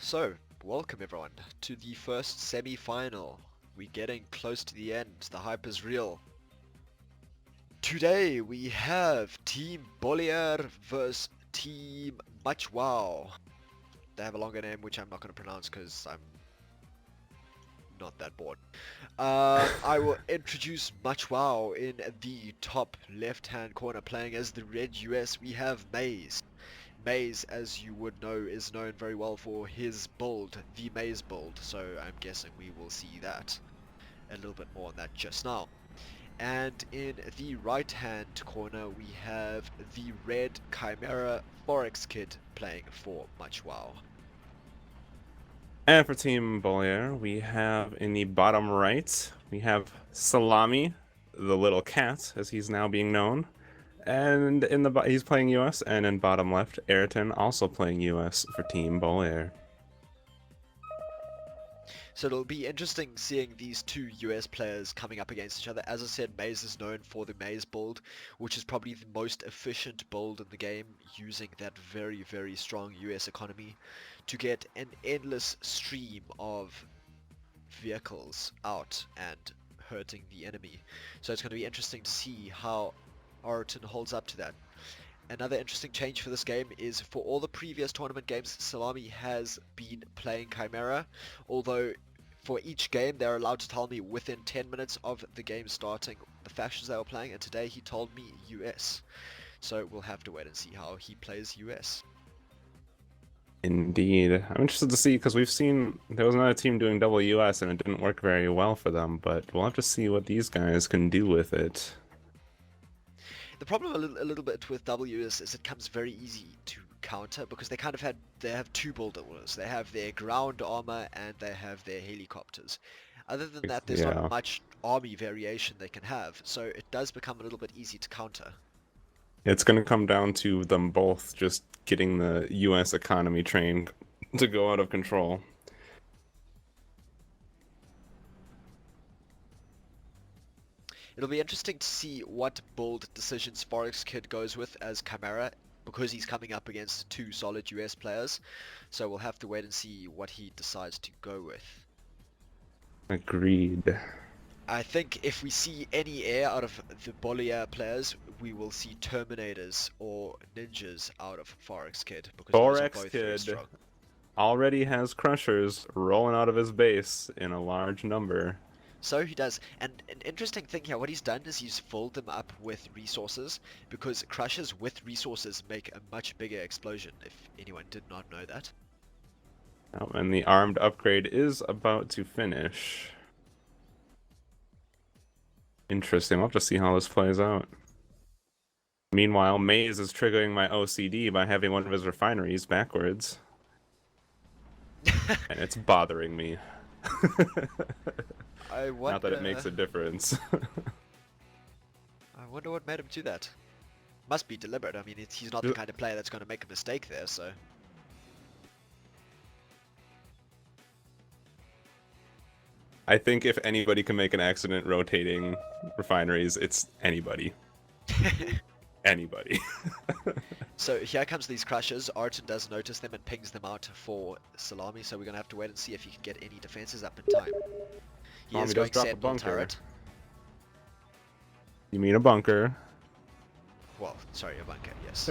So, welcome everyone to the first semi-final. We're getting close to the end. The hype is real. Today we have Team Boller versus Team Much Wow. They have a longer name which I'm not going to pronounce because I'm not that bored. I will introduce Much Wow in the top left-hand corner. Playing as the red US, we have Maze. Maze, as you would know, is known very well for his build, the Maze build, so I'm guessing we will see that a little bit more on that just now. And in the right hand corner we have the red Chimera Forex Kid playing for Much Wow. And for Team Boller, we have in the bottom right, we have Salami, the little cat, as he's now being known. And he's playing US, and in bottom left, Ayrton also playing US for Team Boller. So it'll be interesting seeing these two US players coming up against each other. As I said, Maze is known for the Maze build, which is probably the most efficient build in the game, using that very, very strong US economy to get an endless stream of vehicles out and hurting the enemy. So it's going to be interesting to see how Orton holds up to that. Another interesting change for this game is for all the previous tournament games, Salami has been playing Chimera, although for each game they're allowed to tell me within 10 minutes of the game starting the factions they were playing, and today he told me US. So we'll have to wait and see how he plays US. Indeed. I'm interested to see, because we've seen there was another team doing double US and it didn't work very well for them, but we'll have to see what these guys can do with it. The problem a little bit with W is it comes very easy to counter because they have two build orders. They have their ground armor and they have their helicopters. Other than that, there's Yeah. not much army variation they can have, so it does become a little bit easy to counter. It's going to come down to them both just getting the US economy train to go out of control. It'll be interesting to see what build decisions Forex Kid goes with as Chimera, because he's coming up against two solid US players, so we'll have to wait and see what he decides to go with. Agreed. I think if we see any air out of the Boller players, we will see Terminators or Ninjas out of Forex Kid, because those are Forex both very Kid strong. already has crushers rolling out of his base in a large number. So he does, and an interesting thing here, what he's done is he's filled them up with resources, because crushers with resources make a much bigger explosion, if anyone did not know that. Oh, and the armed upgrade is about to finish. Interesting. We'll have to see how this plays out. Meanwhile, Maze is triggering my OCD by having one of his refineries backwards. And it's bothering me. I wonder... Not that it makes a difference. I wonder what made him do that. Must be deliberate. I mean, he's not the kind of player that's going to make a mistake there, so... I think if anybody can make an accident rotating refineries, it's anybody. Anybody. So here comes these crushers. Arton does notice them and pings them out for Salami, so we're going to have to wait and see if he can get any defenses up in time. He is going Sentinel turret. You mean a bunker? Well, sorry, a bunker, yes.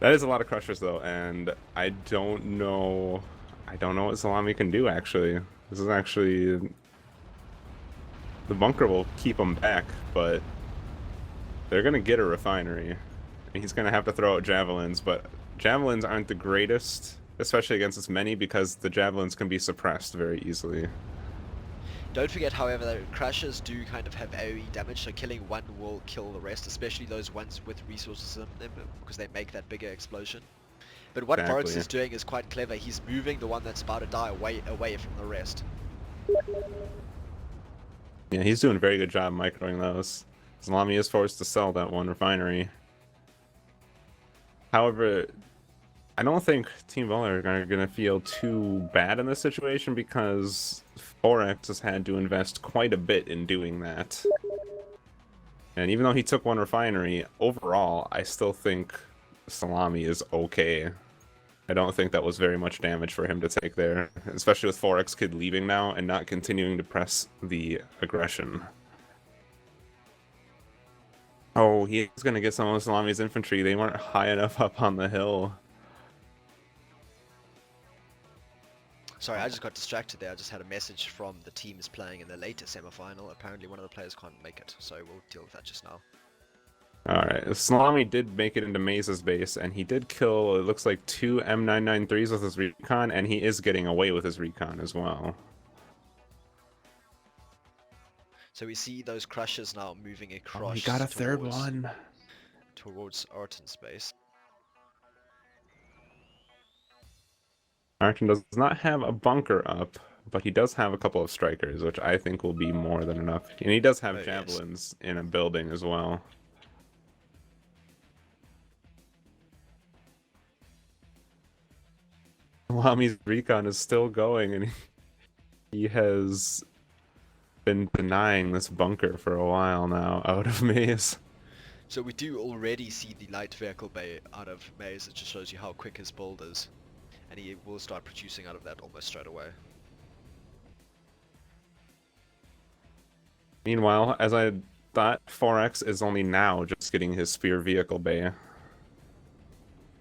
That is a lot of crushers though, and I don't know what Salami can do actually. This is actually... The bunker will keep him back, but they're gonna get a refinery. And he's gonna have to throw out javelins, but javelins aren't the greatest, especially against this many, because the javelins can be suppressed very easily. Don't forget, however, that crushers do kind of have AoE damage, so killing one will kill the rest, especially those ones with resources in them, because they make that bigger explosion. But what Forex is doing is quite clever. He's moving the one that's about to die away from the rest. Yeah, he's doing a very good job microing those. Salami is forced to sell that one refinery. However, I don't think Team Boller are going to feel too bad in this situation, because Forex has had to invest quite a bit in doing that. And even though he took one refinery, overall, I still think Salami is okay. I don't think that was very much damage for him to take there, especially with 4X Kid leaving now and not continuing to press the aggression. Oh, he's going to get some of Salami's infantry. They weren't high enough up on the hill. Sorry, I just got distracted there. I just had a message from the teams playing in the later semi-final. Apparently one of the players can't make it, so we'll deal with that just now. Alright, Salami did make it into Maze's base, and he did kill, it looks like, 2 M993s with his recon, and he is getting away with his recon as well. So we see those crushers now moving across. Oh, he got a third one. Towards Arton's base. Arton does not have a bunker up, but he does have a couple of strikers, which I think will be more than enough. And he does have javelins in a building as well. Lami's recon is still going, and he has been denying this bunker for a while now out of Maze. So we do already see the light vehicle bay out of Maze. It just shows you how quick his build is. And he will start producing out of that almost straight away. Meanwhile, as I thought, 4X is only now just getting his spear vehicle bay.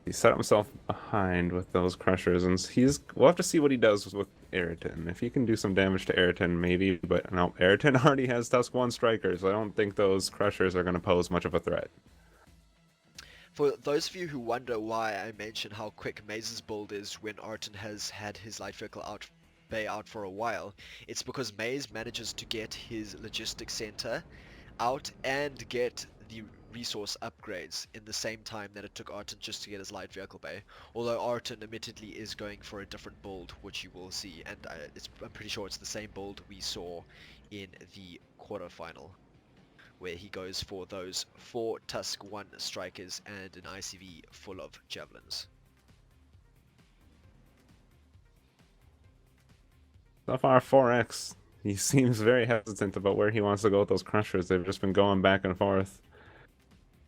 He set himself behind with those crushers, and we'll have to see what he does with Ayrton. If he can do some damage to Ayrton, maybe, but no, Ayrton already has Tusk 1 strikers, so I don't think those crushers are going to pose much of a threat. For those of you who wonder why I mention how quick Maze's build is when Arton has had his light vehicle bay out for a while, it's because Maze manages to get his logistics center out and get the resource upgrades in the same time that it took Arton just to get his light vehicle bay. Although Arton admittedly is going for a different build, which you will see, and I'm pretty sure it's the same build we saw in the quarterfinal, where he goes for those 4 Tusk 1 strikers and an ICV full of javelins. So far, 4X, he seems very hesitant about where he wants to go with those crushers. They've just been going back and forth.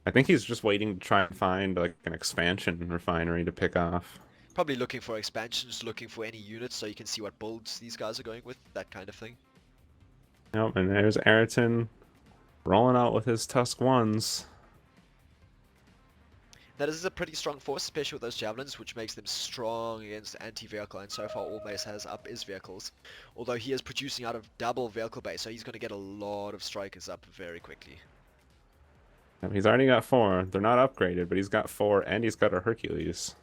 I think he's just waiting to try and find like an expansion refinery to pick off. Probably looking for expansions, looking for any units so you can see what builds these guys are going with, that kind of thing. Yep, and there's Ayrton rolling out with his Tusk 1s. Now this is a pretty strong force, especially with those javelins, which makes them strong against anti-vehicle, and so far all Mace has up is vehicles. Although he is producing out of double vehicle base, so he's going to get a lot of strikers up very quickly. Yep, he's already got 4. They're not upgraded, but he's got 4, and he's got a Hercules.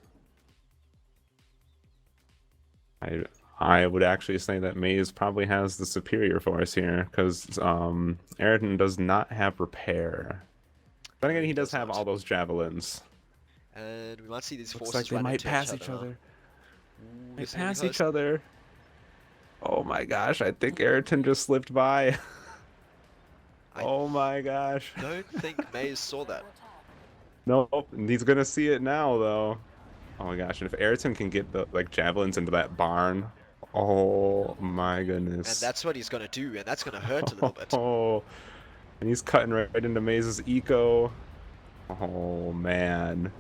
I would actually say that Maze probably has the superior force here, because Ayrton does not have repair. Then again, he does have all those javelins. And we might see these forces Looks like they might pass each other. They pass each other. Oh my gosh, I think Ayrton just slipped by. Oh my gosh. I don't think Maze saw that. Nope, he's gonna see it now though. Oh my gosh, and if Ayrton can get the javelins into that barn, oh my goodness. And that's what he's gonna do, and that's gonna hurt a little bit. Oh, and he's cutting right into Maze's eco. Oh man.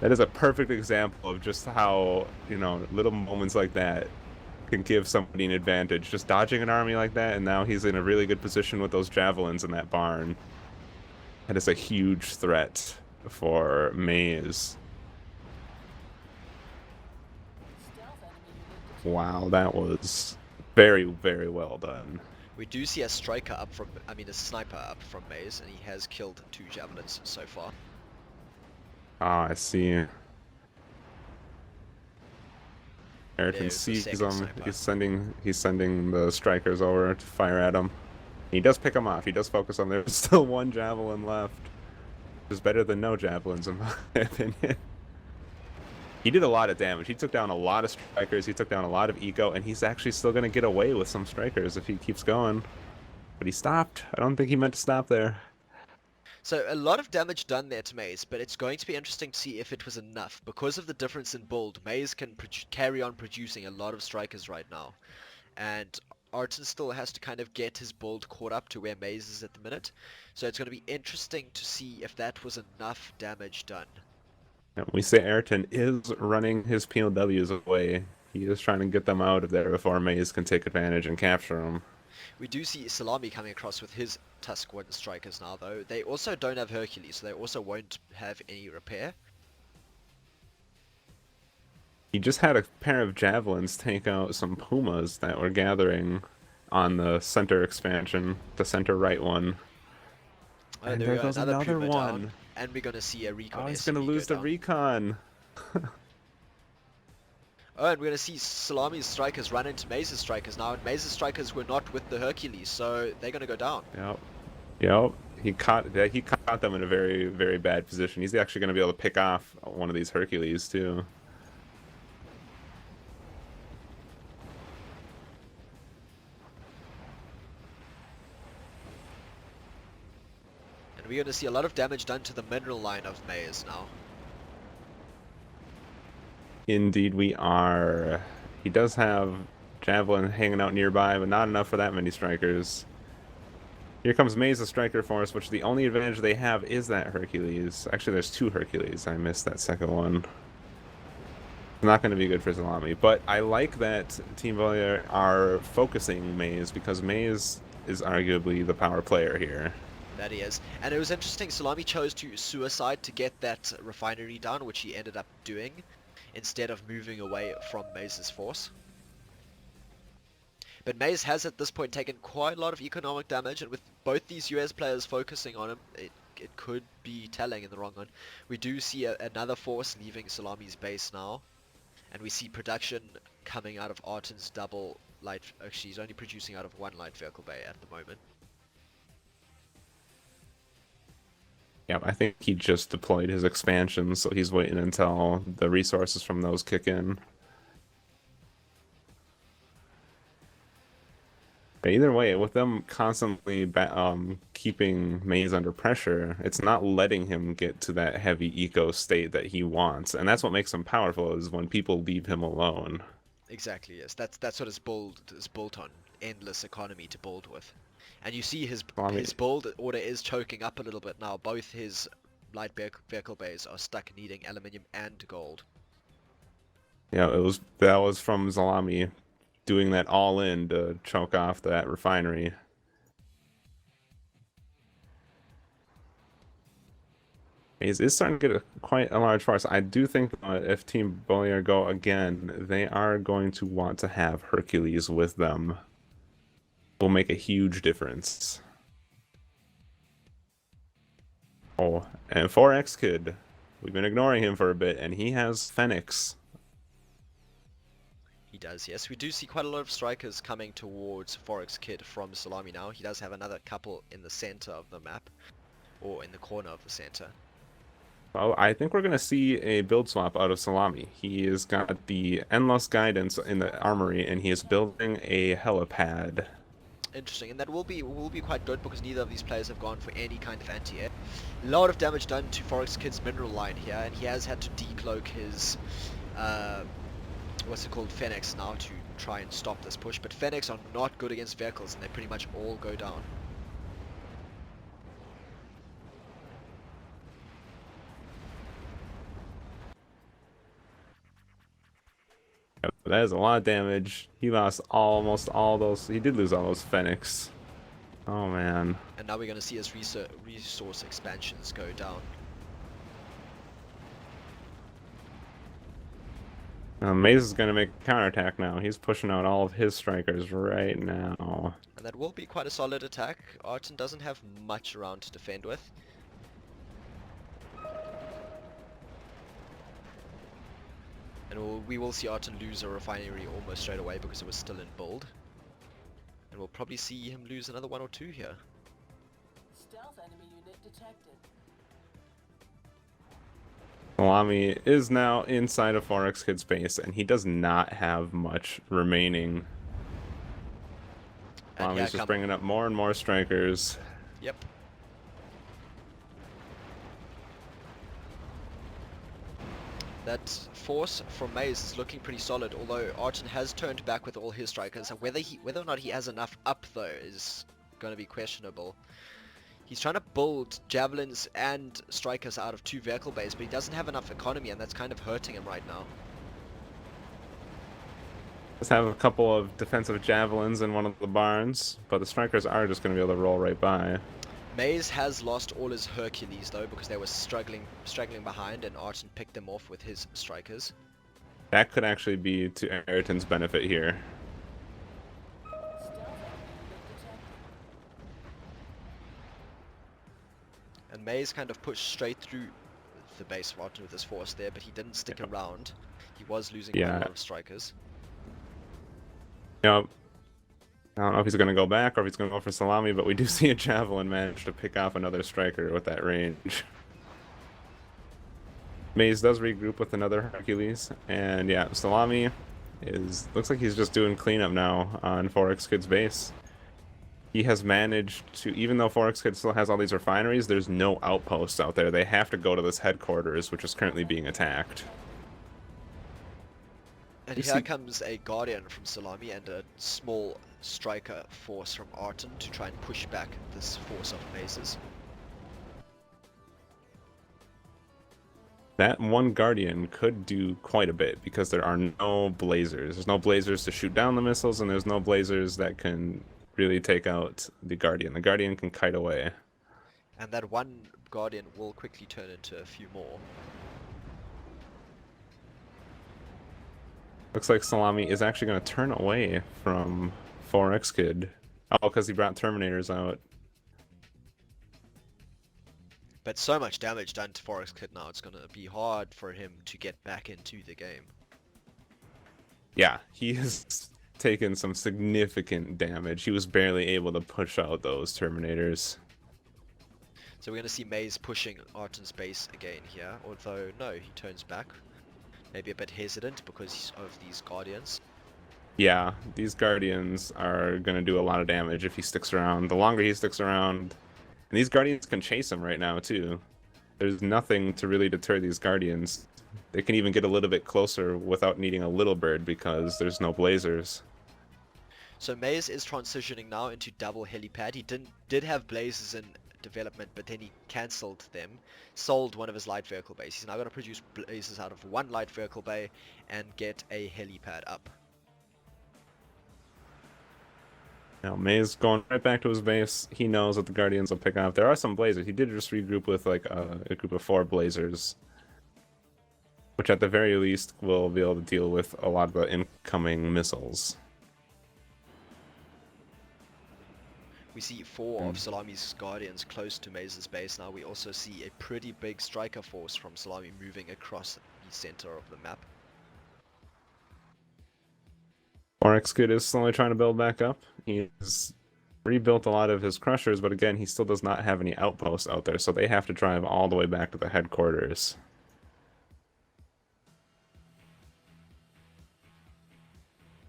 That is a perfect example of just how, little moments like that can give somebody an advantage. Just dodging an army like that, and now he's in a really good position with those javelins in that barn. That is a huge threat for Maze. Wow, that was very, very well done. We do see a sniper up from Maze, and he has killed 2 javelins so far. Ah, I see. Ayrton sees him. He's sending the strikers over to fire at him. He does pick him off. He does focus on. There's still 1 javelin left. Which is better than no javelins, in my opinion. He did a lot of damage. He took down a lot of strikers. He took down a lot of eco, and he's actually still going to get away with some strikers if he keeps going. But he stopped. I don't think he meant to stop there. So a lot of damage done there to Maze, but it's going to be interesting to see if it was enough. Because of the difference in build, Maze can carry on producing a lot of strikers right now. And Arton still has to kind of get his build caught up to where Maze is at the minute. So it's going to be interesting to see if that was enough damage done. And we say Ayrton is running his POWs away. He is trying to get them out of there before Maze can take advantage and capture them. We do see Salami coming across with his Tusk One strikers now, though. They also don't have Hercules, so they also won't have any repair. He just had a pair of javelins take out some pumas that were gathering on the center expansion, the center right one. Oh, And there we there go, goes another another Puma down. one. And we're going to see a Recon Oh, he's SCV gonna lose go the down. recon. Oh, and we're going to see Salami's strikers run into Maze's strikers now, and Maze's strikers were not with the Hercules, so they're going to go down. Yep. Yep. He caught them in a very, very bad position. He's actually going to be able to pick off one of these Hercules too. And we're going to see a lot of damage done to the mineral line of Maze now. Indeed, we are. He does have Javelin hanging out nearby, but not enough for that many strikers. Here comes Maze's striker force, which the only advantage they have is that Hercules. Actually, there's two Hercules. I missed that second one. Not going to be good for Salami, but I like that Team Boller are focusing Maze because Maze is arguably the power player here. That he is. And it was interesting, Salami chose to suicide to get that refinery down, which he ended up doing, instead of moving away from Maze's force. But Maze has at this point taken quite a lot of economic damage, and with both these US players focusing on him, it could be telling in the wrong one. We do see another force leaving Salami's base now, and we see production coming out of Arton's double light. Actually, he's only producing out of one light vehicle bay at the moment. Yeah, I think he just deployed his expansion, so he's waiting until the resources from those kick in. But either way, with them constantly keeping Maze under pressure, it's not letting him get to that heavy eco state that he wants, and that's what makes him powerful. Is when people leave him alone. Exactly, yes. That's what is built on. Endless economy to build with. And you see his build order is choking up a little bit now. Both his light vehicle bays are stuck needing aluminium and gold. Yeah, that was from Zalami doing that all in to choke off that refinery. Maze is starting to get quite a large force. I do think if Team Boller go again, they are going to want to have Hercules with them. Will make a huge difference. Oh, and 4X Kid. We've been ignoring him for a bit, and he has Phoenix. He does, yes. We do see quite a lot of strikers coming towards Forex Kid from Salami now. He does have another couple in the center of the map, or in the corner of the center. Well, I think we're going to see a build swap out of Salami. He has got the Endless Guidance in the armory, and he is building a helipad. Interesting, and that will be quite good because neither of these players have gone for any kind of anti-air. A lot of damage done to Forex Kid's mineral line here, and he has had to decloak his what's it called, Fenix now to try and stop this push, but Fenix are not good against vehicles and they pretty much all go down. That is a lot of damage. He lost almost all those. He did lose all those Fenix. Oh man. And now we're going to see his resource expansions go down. Maze is going to make a counterattack now. He's pushing out all of his strikers right now. And that will be quite a solid attack. Arton doesn't have much around to defend with. And we will see Arton lose a refinery almost straight away because it was still in build. And we'll probably see him lose another one or two here. Stealth enemy unit detected. Salami is now inside of 4X Kid's base, and he does not have much remaining. Salami's just bringing up more and more strikers. Yep. That force from Maze is looking pretty solid, although Arton has turned back with all his strikers, and whether or not he has enough up though is going to be questionable. He's trying to build javelins and strikers out of 2 vehicle bays, but he doesn't have enough economy, and that's kind of hurting him right now. Let's have a couple of defensive javelins in one of the barns, but the strikers are just going to be able to roll right by. Maze has lost all his Hercules though, because they were straggling behind, and Arton picked them off with his strikers. That could actually be to Ayrton's benefit here. And Maze kind of pushed straight through the base of Arton with his force there, but he didn't stick around. He was losing a lot of strikers. Yep. I don't know if he's going to go back or if he's going to go for Salami, but we do see a Javelin manage to pick off another striker with that range. Maze does regroup with another Hercules, and yeah, Salami looks like he's just doing cleanup now on Forex Kid's base. He has managed to, even though Forex Kid still has all these refineries, there's no outposts out there. They have to go to this headquarters, which is currently being attacked. And here comes a Guardian from Salami and a small striker force from Arton to try and push back this force of Maze's. That one Guardian could do quite a bit because there are no Blazers. There's no Blazers to shoot down the missiles, and there's no Blazers that can really take out the Guardian. The Guardian can kite away. And that one Guardian will quickly turn into a few more. Looks like Salami is actually going to turn away from 4X Kid. Oh, because he brought Terminators out. But so much damage done to Forex Kid now, it's going to be hard for him to get back into the game. Yeah, he has taken some significant damage. He was barely able to push out those Terminators. So we're going to see Maze pushing Arton's base again here, although no, he turns back. Maybe a bit hesitant because of these Guardians. Yeah, these Guardians are going to do a lot of damage if he sticks around. The longer he sticks around, and these Guardians can chase him right now too. There's nothing to really deter these Guardians. They can even get a little bit closer without needing a little bird because there's no Blazers. So Maze is transitioning now into double helipad. He did have Blazers in development, but then he cancelled them, sold one of his light vehicle bays. He's now going to produce Blazers out of one light vehicle bay and get a helipad up. Now Maze going right back to his base. He knows that the Guardians will pick up. There are some Blazers. He did just regroup with like a group of 4 Blazers, which at the very least will be able to deal with a lot of the incoming missiles. We see 4 of Salami's Guardians close to Maze's base now. We also see a pretty big striker force from Salami moving across the center of the map. Forex Kid is slowly trying to build back up. He's rebuilt a lot of his crushers, but again, he still does not have any outposts out there, so they have to drive all the way back to the headquarters.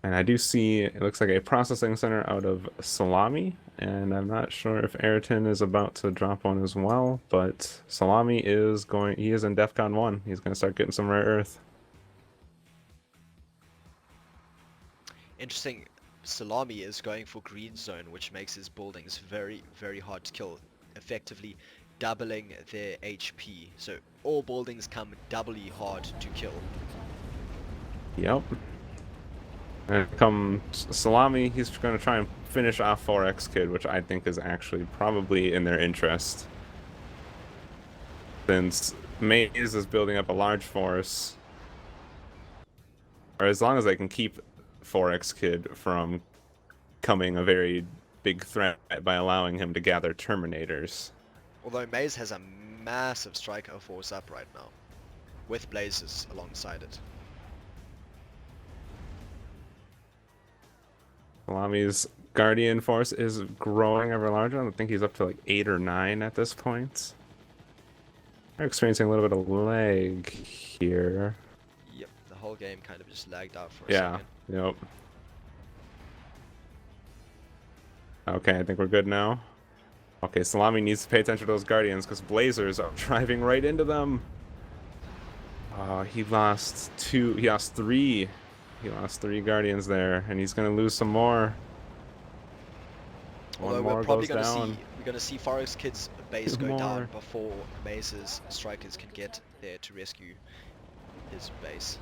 And I do see, it looks like a processing center out of Salami, and I'm not sure if Ayrton is about to drop one as well, but Salami is he is in DEFCON 1. He's going to start getting some rare earth. Interesting, Salami is going for green zone, which makes his buildings very, very hard to kill, effectively doubling their HP. So all buildings come doubly hard to kill. Yep. And come Salami, he's going to try and finish off 4X Kid, which I think is actually probably in their interest. Since Maze is building up a large force, or as long as they can keep 4X Kid from becoming a very big threat by allowing him to gather Terminators. Although Maze has a massive striker force up right now, with Blazers alongside it. Salami's Guardian force is growing ever larger. I think he's up to like 8 or 9 at this point. They're experiencing a little bit of lag here. Yep, the whole game kind of just lagged out for a second. Yep. Okay, I think we're good now. Okay, Salami needs to pay attention to those Guardians because Blazers are driving right into them. He lost 2. He lost 3. He lost 3 Guardians there, and he's going to lose some more. Although more we're probably goes down. we're gonna see Forest Kid's base Two go down more. before Maze's strikers can get there to rescue his base.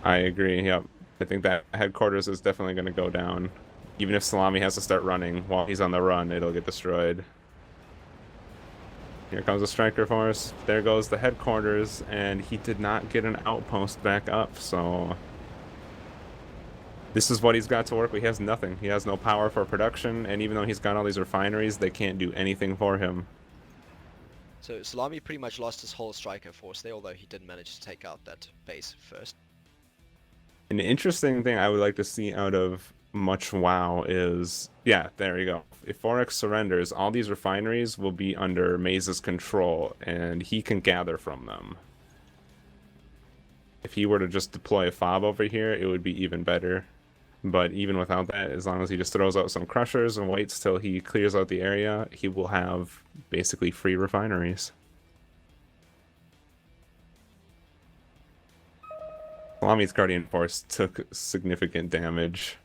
I agree. Yep. I think that headquarters is definitely going to go down. Even if Salami has to start running while he's on the run, it'll get destroyed. Here comes a striker force. There goes the headquarters, and he did not get an outpost back up, so this is what he's got to work with. He has nothing. He has no power for production, and even though he's got all these refineries, they can't do anything for him. So Salami pretty much lost his whole striker force there, although he did manage to take out that base first. An interesting thing I would like to see out of Much WoW is, yeah, there you go. If Forex surrenders, all these refineries will be under Maze's control, and he can gather from them. If he were to just deploy a fob over here, it would be even better. But even without that, as long as he just throws out some crushers and waits till he clears out the area, he will have basically free refineries. Salami's Guardian Force took significant damage.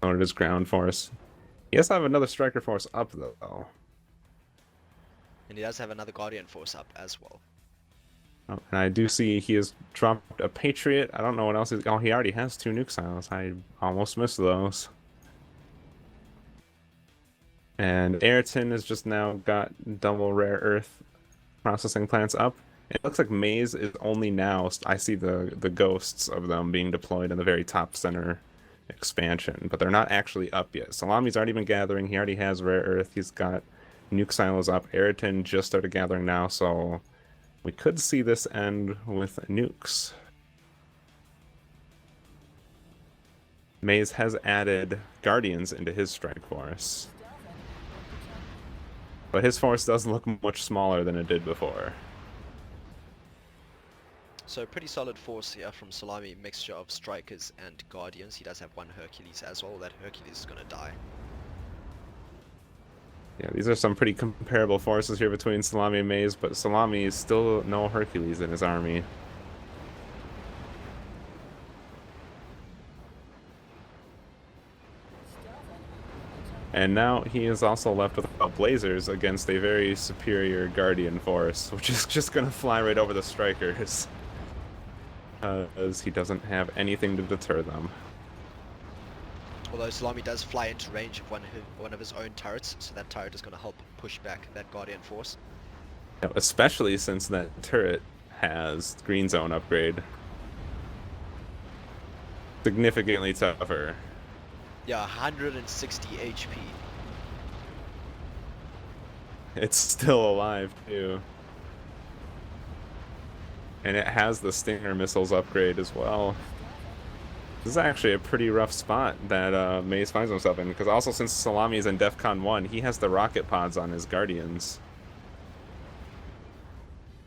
So did his ground force. He has to have another striker force up though. And he does have another Guardian force up as well. Oh, and I do see he has dropped a Patriot. I don't know what else he's... Oh, he already has 2 nuke silos. I almost missed those. And Ayrton has just now got double rare earth processing plants up. It looks like Maze is only now... I see the ghosts of them being deployed in the very top center expansion, but they're not actually up yet. Salami's already been gathering. He already has rare earth. He's got nuke silos up. Ayrton just started gathering now, so we could see this end with nukes. Maze has added Guardians into his strike force, but his force does look much smaller than it did before. So pretty solid force here from Salami, mixture of strikers and guardians. He does have 1 Hercules as well. That Hercules is gonna die. Yeah, these are some pretty comparable forces here between Salami and Maze, but Salami is still no Hercules in his army. And now he is also left without Blazers against a very superior Guardian force, which is just going to fly right over the strikers. Because he doesn't have anything to deter them. Although Salami does fly into range of one of his own turrets, so that turret is going to help push back that Guardian force. Yeah, especially since that turret has Green Zone upgrade. Significantly tougher. Yeah, 160 HP. It's still alive, too. And it has the Stinger missiles upgrade as well. This is actually a pretty rough spot that Maze finds himself in, because also since Salami is in DEFCON 1, he has the rocket pods on his Guardians.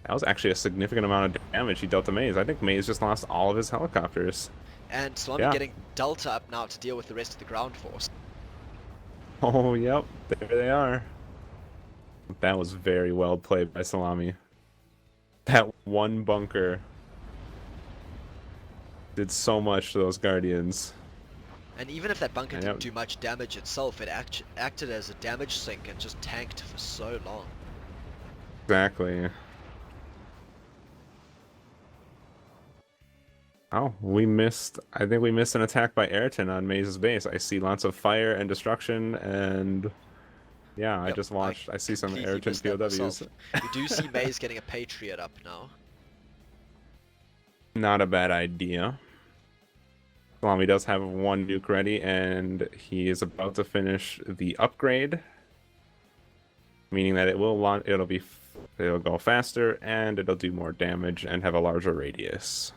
That was actually a significant amount of damage he dealt to Maze. I think Maze just lost all of his helicopters. And Salami getting Delta up now to deal with the rest of the ground force. Oh, yep. There they are. That was very well played by Salami. That one bunker did so much to those Guardians. And even if that bunker didn't do much damage itself, it acted as a damage sink and just tanked for so long. Exactly. Oh, I think we missed an attack by Ayrton on Maze's base. I see lots of fire and destruction, and yeah, Yep, I just watched. I see some Ayrton POWs. We do see Maze getting a Patriot up now. Not a bad idea. Salami does have 1 nuke ready, and he is about to finish the upgrade, meaning that it'll go faster and it'll do more damage and have a larger radius.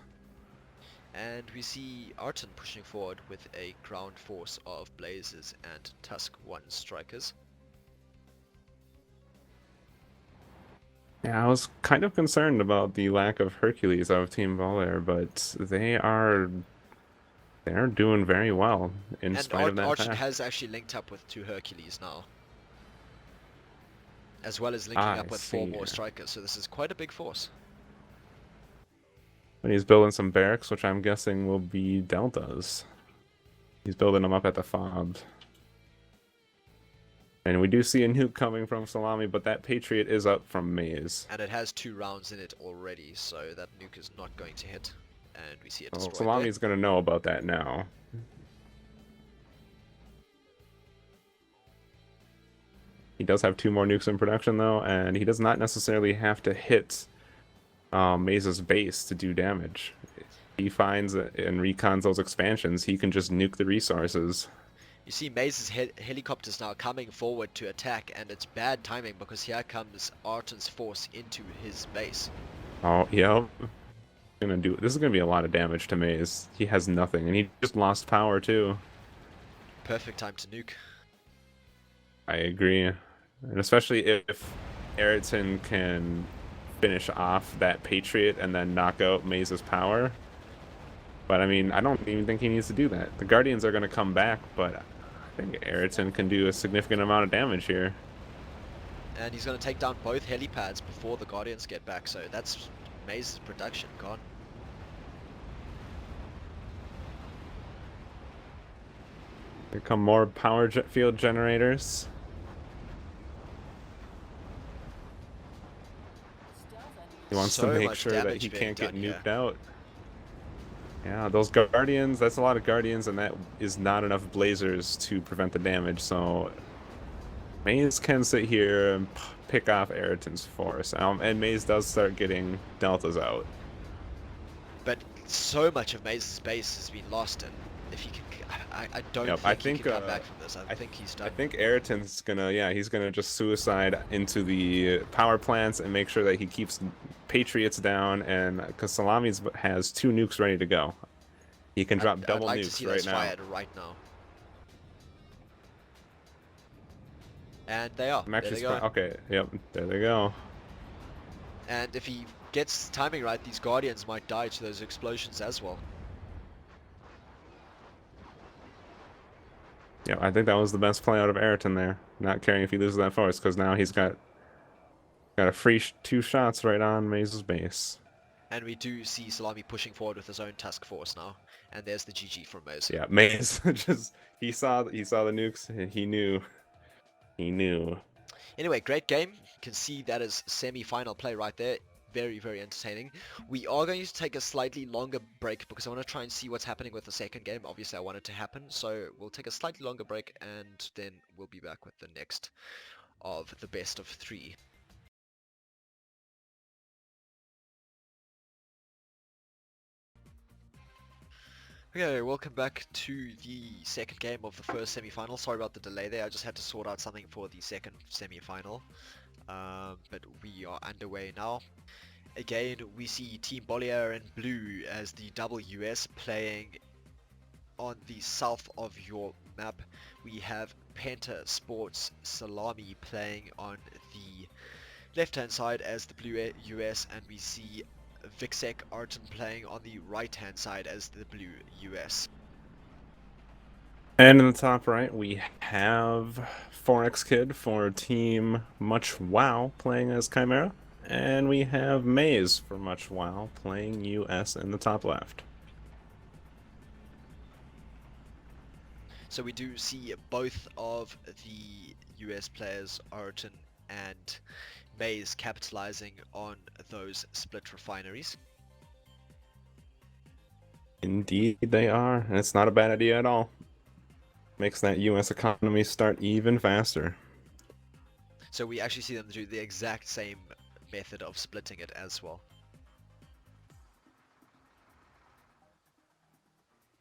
And we see Arton pushing forward with a ground force of Blazers and Tusk 1 strikers. Yeah, I was kind of concerned about the lack of Hercules out of Team Boller, but they're doing very well in spite of that Arton attack. has actually linked up with 2 Hercules now, as well as linking up with 4 more strikers, so this is quite a big force. And he's building some barracks, which I'm guessing will be deltas. He's building them up at the fob. And we do see a nuke coming from Salami, but that Patriot is up from Maze. And it has 2 rounds in it already, so that nuke is not going to hit. And we see it Well, destroyed Salami's going to know about that now. He does have 2 more nukes in production, though, and he does not necessarily have to hit Maze's base to do damage. If he finds and recons those expansions, he can just nuke the resources. You see Maze's helicopters now coming forward to attack, and it's bad timing because here comes Arton's force into his base. Oh, yep. This is gonna be a lot of damage to Maze. He has nothing, and he just lost power too. Perfect time to nuke. I agree, and especially if Ayrton can finish off that Patriot and then knock out Maze's power. But I mean, I don't even think he needs to do that. The Guardians are gonna come back, but I think Ayrton can do a significant amount of damage here. And he's going to take down both helipads before the Guardians get back, so that's Maze's production gone. Here come more power field generators. He wants to make sure that he can't get nuked out. Yeah, those Guardians, that's a lot of Guardians, and that is not enough Blazers to prevent the damage, so Maze can sit here and pick off Ayrton's force, and Maze does start getting Deltas out. But so much of Maze's base has been lost, and if he can, I don't think he can come back from this. I think he's done. I think Ayrton's gonna, he's gonna just suicide into the power plants and make sure that he keeps Patriots down, and because Salami has 2 nukes ready to go, he can drop double I'd like nukes to see right those now. fired right now. And they are. I'm actually there they go. okay. Yep, there they go. And if he gets timing right, these Guardians might die to those explosions as well. Yeah, I think that was the best play out of Ayrton there. Not caring if he loses that force, because now he's got a free 2 shots right on Maze's base. And we do see Salami pushing forward with his own task force now. And there's the GG from Maze. Yeah, Maze just he saw the nukes and he knew. He knew. Anyway, great game. You can see that is semi-final play right there. Very, very entertaining. We are going to take a slightly longer break because I want to try and see what's happening with the second game. Obviously, I want it to happen. So we'll take a slightly longer break and then we'll be back with the next of the best of 3. Okay, welcome back to the second game of the first semi-final. Sorry about the delay there. I just had to sort out something for the second semi-final. But we are underway now. Again, we see Team Boller in blue as the WS playing on the south of your map. We have Penta Sports Salami playing on the left-hand side as the blue US, and we see Vixek Arton playing on the right-hand side as the blue US. And in the top right, we have 4X Kid for Team Much Wow playing as Chimera. And we have Maze for Much Wow playing US in the top left. So we do see both of the US players, Arton and Maze, capitalizing on those split refineries. Indeed they are, and it's not a bad idea at all. Makes that US economy start even faster. So we actually see them do the exact same method of splitting it as well.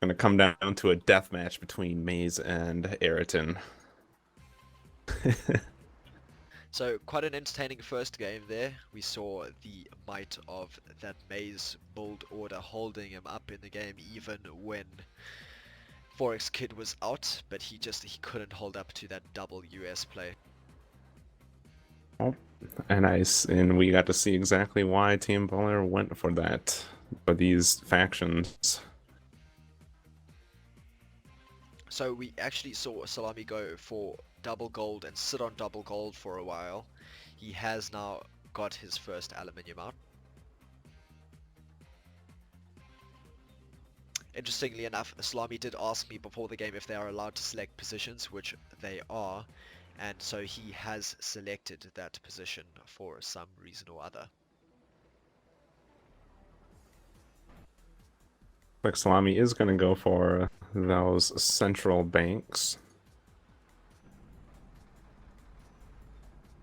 Gonna come down to a death match between Maze and Ayrton. So quite an entertaining first game there. We saw the might of that Maze build order holding him up in the game even when 4X Kid was out, but he couldn't hold up to that double US play. Oh, and we got to see exactly why Team Boller went for that, for these factions. So we actually saw Salami go for double gold and sit on double gold for a while. He has now got his first aluminium out. Interestingly enough, Salami did ask me before the game if they are allowed to select positions, which they are, and so he has selected that position for some reason or other. Like Salami is going to go for those central banks.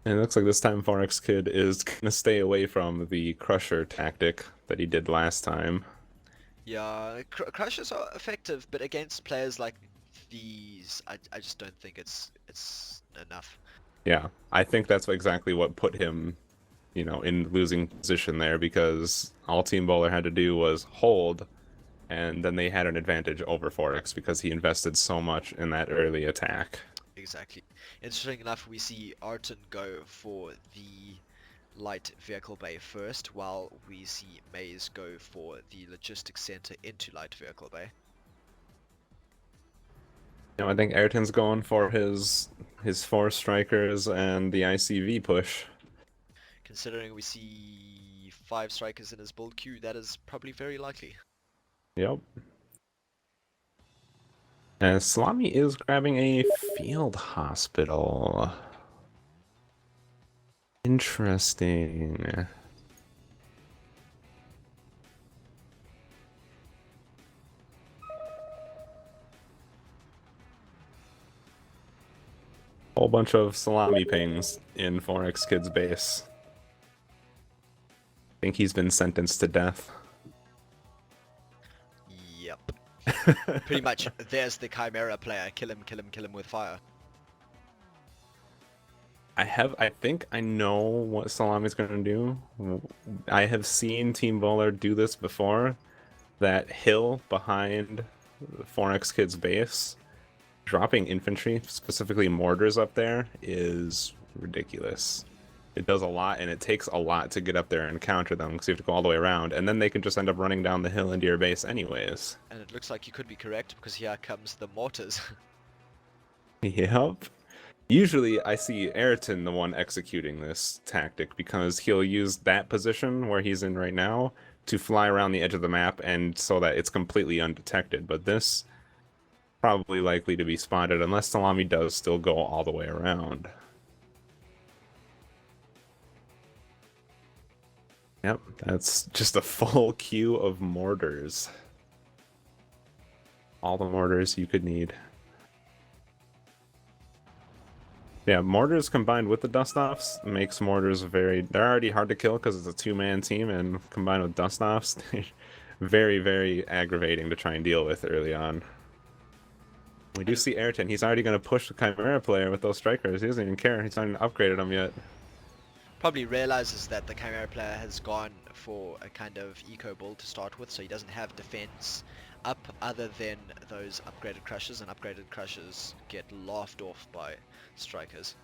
And it looks like this time Forex Kid is going to stay away from the Crusher tactic that he did last time. Yeah, crushes are effective, but against players like these, I just don't think it's enough. Yeah, I think that's exactly what put him, in losing position there, because all Team Boller had to do was hold, and then they had an advantage over Forex because he invested so much in that early attack. Exactly. Interesting enough, we see Arton go for the light vehicle bay first, while we see Maze go for the logistics center into light vehicle bay. I think Ayrton's going for his 4 strikers and the ICV push. Considering we see 5 strikers in his build queue, that is probably very likely. Yep. And Salami is grabbing a field hospital. Interesting. Whole bunch of Salami pings in 4X Kid's base. I think he's been sentenced to death. Yep. Pretty much, there's the Chimera player. Kill him, kill him, kill him with fire. I think I know what Salami's gonna do. I have seen Team Boller do this before. That hill behind 4X Kid's base, dropping infantry, specifically mortars up there, is ridiculous. It does a lot, and it takes a lot to get up there and counter them, because you have to go all the way around, and then they can just end up running down the hill into your base anyways. And it looks like you could be correct, because here comes the mortars. Yep. Usually I see Ayrton the one executing this tactic, because he'll use that position where he's in right now to fly around the edge of the map, and so that it's completely undetected. But this probably likely to be spotted unless Salami does still go all the way around. Yep, that's just a full queue of mortars. All the mortars you could need. Yeah, mortars combined with the dust-offs makes mortars they're already hard to kill because it's a 2-man team, and combined with dust-offs, very, very aggravating to try and deal with early on. We do see Ayrton. He's already going to push the Chimera player with those strikers. He doesn't even care. He's not even upgraded them yet. Probably realizes that the Chimera player has gone for a kind of eco build to start with, so he doesn't have defense up other than those upgraded crushers, and upgraded crushers get laughed off by strikers.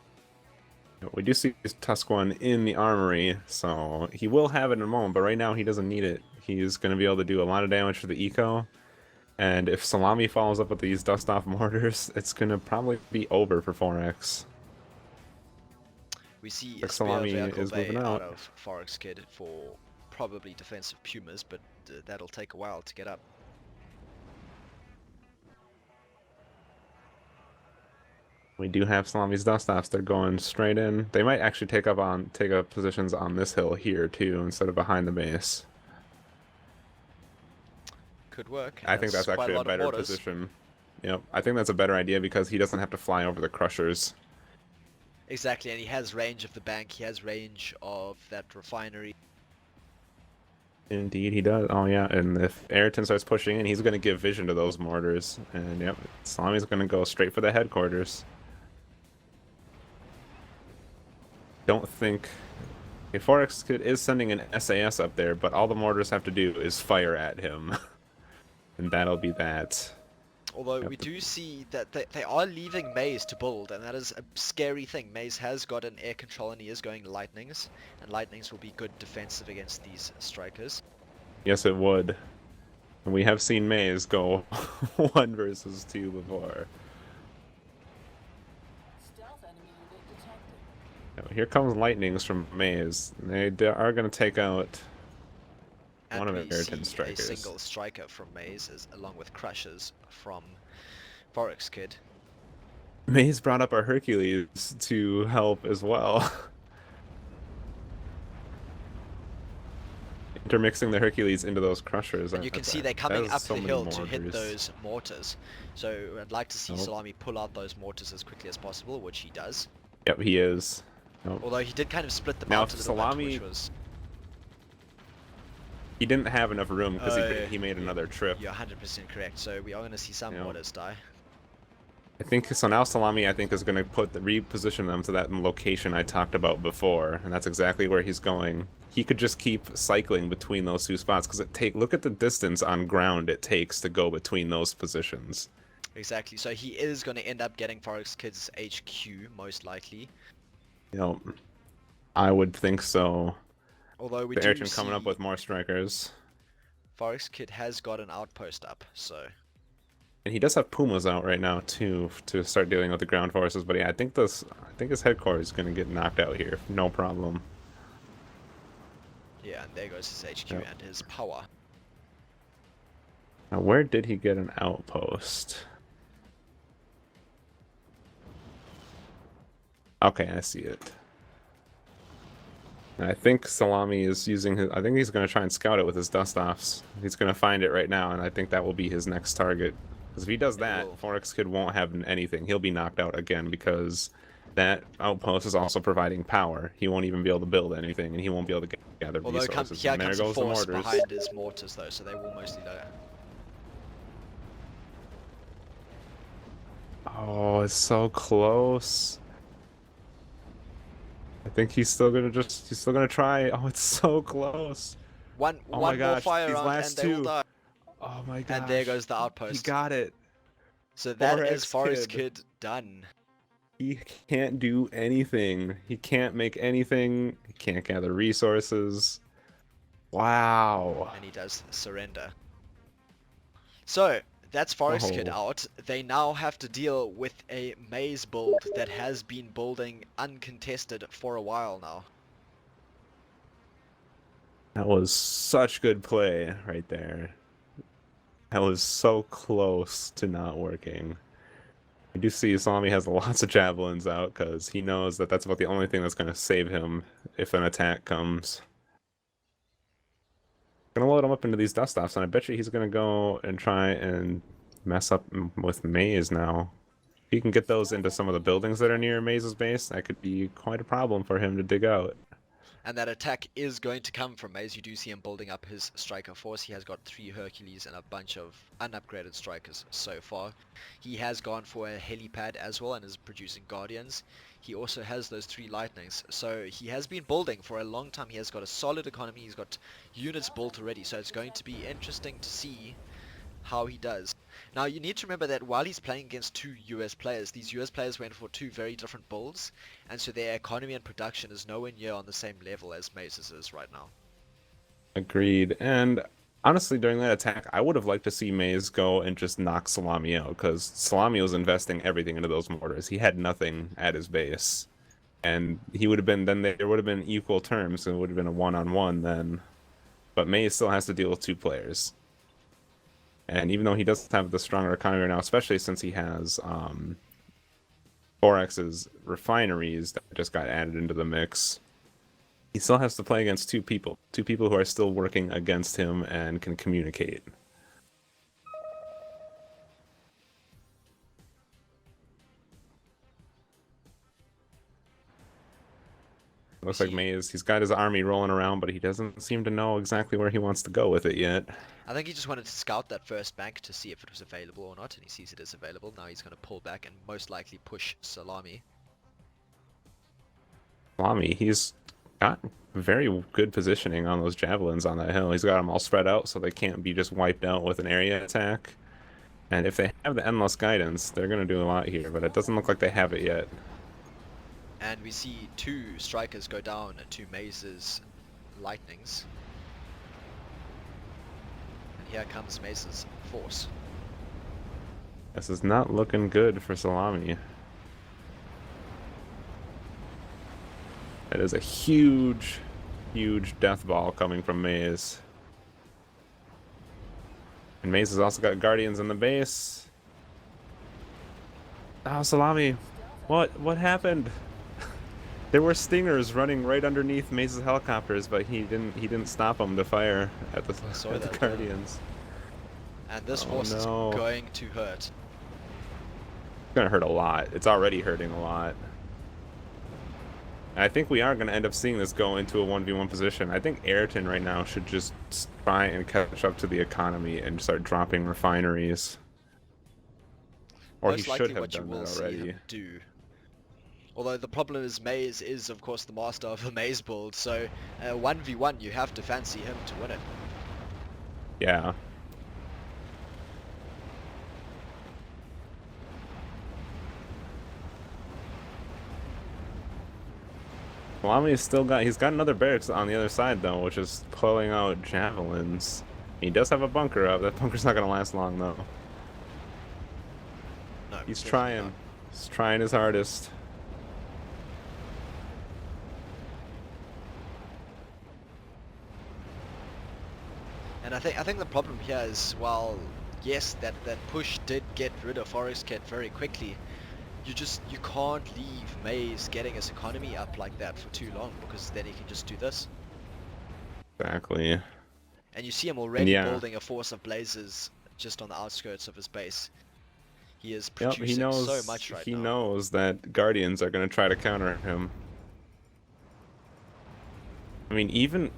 We do see Tusk one in the armory, so he will have it in a moment, but right now he doesn't need it. He's going to be able to do a lot of damage to the eco, and if Salami follows up with these dust-off mortars, it's going to probably be over for 4X. We see Like a spear Salami vehicle is bay moving out out. of Forex Kid for probably defensive Pumas, but that'll take a while to get up. We do have Salami's dust-offs. They're going straight in. They might actually take up positions on this hill here too, instead of behind the base. Could work. I think that's quite actually a a lot of better mortars. position. Yep, I think that's a better idea because he doesn't have to fly over the crushers. Exactly, and he has range of the bank, he has range of that refinery. Indeed, he does. Oh yeah, and if Ayrton starts pushing in, he's going to give vision to those mortars. And yep, Salami's going to go straight for the headquarters. Don't think... Okay, 4X Kid is sending an SAS up there, but all the mortars have to do is fire at him. And that'll be that. Although we do see that they are leaving Maze to build, and that is a scary thing. Maze has got an air control and he is going lightnings, and lightnings will be good defensive against these strikers. Yes, it would. And we have seen Maze go 1 versus 2 before. Stealth enemy unit detected. Now, here comes lightnings from Maze. They are going to take out one of we Ayrton's see a strikers. single striker from Maze, along with crushes from Forex Kid. Maze brought up our Hercules to help as well. Intermixing the Hercules into those crushers. And you can see they're coming up so the many hill to hit mortars. those mortars. So I'd like to see Nope. Salami pull out those mortars as quickly as possible, which he does. Yep, he is. Nope. Although he did kind of split them Now, out a little Salami- bit, which was... He didn't have enough room because Oh, he made another trip. You're 100% correct. So we are going to see some Yep. mortars die. I think so. Now Salami, I think, is going to reposition them to that location I talked about before, and that's exactly where he's going. He could just keep cycling between those two spots because look at the distance on ground it takes to go between those positions. Exactly. So he is going to end up getting Forex Kid's HQ, most likely. Yep. I would think so. Although we The do Ayrton see coming up with more strikers. Forex Kid has got an outpost up, so... And he does have Pumas out right now too to start dealing with the ground forces. But yeah, I think his headquarters is going to get knocked out here, no problem. Yeah, and there goes his HQ Yep. and his power. Now, where did he get an outpost? Okay, I see it. And I think Salami is using his... I think he's going to try and scout it with his dust-offs. He's going to find it right now, and I think that will be his next target. Because if he does that, will. Forex Kid won't have anything. He'll be knocked out again because that outpost is also providing power. He won't even be able to build anything, and he won't be able to gather Although resources. here And there comes a goes the force mortars. behind his mortars, though, so they will mostly die. Oh, it's so close. I think he's still gonna try. Oh, it's so close. One Oh more my gosh, fire these round last and they will two. die. Oh my gosh. And there goes the He outpost. got it. So that is Forex Forest Kid. Kid done. He can't do anything. He can't make anything. He can't gather resources. Wow. And he does surrender. So, that's Forest Kid Oh. out. They now have to deal with a maze build that has been building uncontested for a while now. That was such good play right there. That was so close to not working. I do see Salami has lots of javelins out because he knows that that's about the only thing that's going to save him if an attack comes. Gonna load him up into these dust-offs, and I bet you he's gonna go and try and mess up with Maze now. If he can get those into some of the buildings that are near Maze's base, that could be quite a problem for him to dig out. And that attack is going to come from Maze. You do see him building up his striker force. He has got 3 Hercules and a bunch of unupgraded strikers so far. He has gone for a helipad as well and is producing guardians. He also has those 3 lightnings. So he has been building for a long time. He has got a solid economy. He's got units built already. So it's going to be interesting to see how he does. Now you need to remember that while he's playing against 2 US players, these US players went for 2 very different builds, and so their economy and production is nowhere near on the same level as Maze's is right now. Agreed. And honestly, during that attack, I would have liked to see Maze go and just knock Salami out, because Salami was investing everything into those mortars. He had nothing at his base. And he would have been, then there would have been equal terms, and it would have been a one-on-one then. But Maze still has to deal with 2 players. And even though he does have the stronger economy right now, especially since he has Forex's refineries that just got added into the mix, he still has to play against 2 people. 2 people who are still working against him and can communicate. Looks like Maze, he's got his army rolling around, but he doesn't seem to know exactly where he wants to go with it yet. I think he just wanted to scout that first bank to see if it was available or not, and he sees it is available. Now he's going to pull back and most likely push Salami. Salami, he's got very good positioning on those javelins on that hill. He's got them all spread out so they can't be just wiped out with an area attack. And if they have the endless guidance, they're going to do a lot here, but it doesn't look like they have it yet. And we see 2 strikers go down to Maze's lightnings. And here comes Maze's force. This is not looking good for Salami. That is a huge, huge death ball coming from Maze. And Maze has also got Guardians in the base. Oh, Salami. What happened? There were stingers running right underneath Maze's helicopters, but he didn't stop them to fire at the I saw at the that, Guardians. And this Oh force is no. going to hurt. It's gonna hurt a lot. It's already hurting a lot. I think we are going to end up seeing this go into a 1v1 position. I think Ayrton right now should just try and catch up to the economy and start dropping refineries. Or he Most should likely have what you done will that see already. him do. Although the problem is Maze is of course the master of the Maze build, so 1v1 you have to fancy him to win it. Yeah. Lami's still he's got another barracks on the other side though, which is pulling out javelins. He does have a bunker up. That bunker's not going to last long though. No, He's definitely trying. not. He's trying his hardest. And I think the problem here is, well, yes, that push did get rid of Forest Kit very quickly. You can't leave Maze getting his economy up like that for too long, because then he can just do this. Exactly. And you see him already yeah. building a force of blazers just on the outskirts of his base. He is Yep, producing he knows. so much right he now. knows that Guardians are going to try to counter him. I mean, even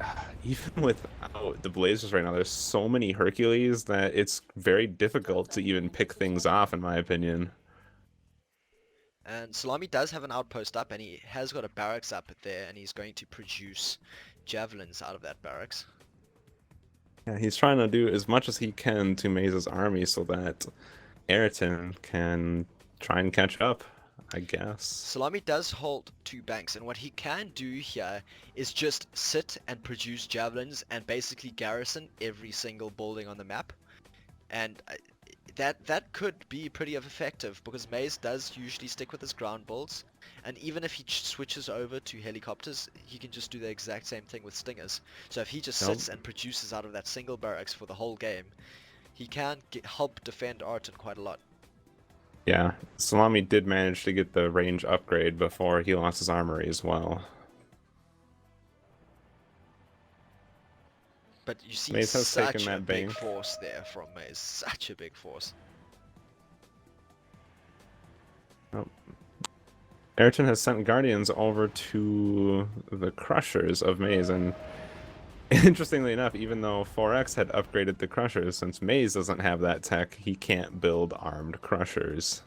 without the Blazers right now, there's so many Hercules that it's very difficult to even pick things off, in my opinion. And Salami does have an outpost up, and he has got a barracks up there, and he's going to produce javelins out of that barracks. Yeah, he's trying to do as much as he can to Maze's army so that Ayrton can try and catch up, I guess. Salami does hold 2 banks, and what he can do here is just sit and produce javelins and basically garrison every single building on the map. And that could be pretty effective, because Maze does usually stick with his ground builds, and even if he switches over to helicopters, he can just do the exact same thing with stingers. So if he just sits and produces out of that single barracks for the whole game, he can help defend Arton quite a lot. Yeah, Salami did manage to get the range upgrade before he lost his armory as well. But you see Maze has such taken a that big bank. force there from Maze, such a big force. Oh. Ayrton has sent Guardians over to the Crushers of Maze, and interestingly enough, even though 4X had upgraded the Crushers, since Maze doesn't have that tech, he can't build armed Crushers.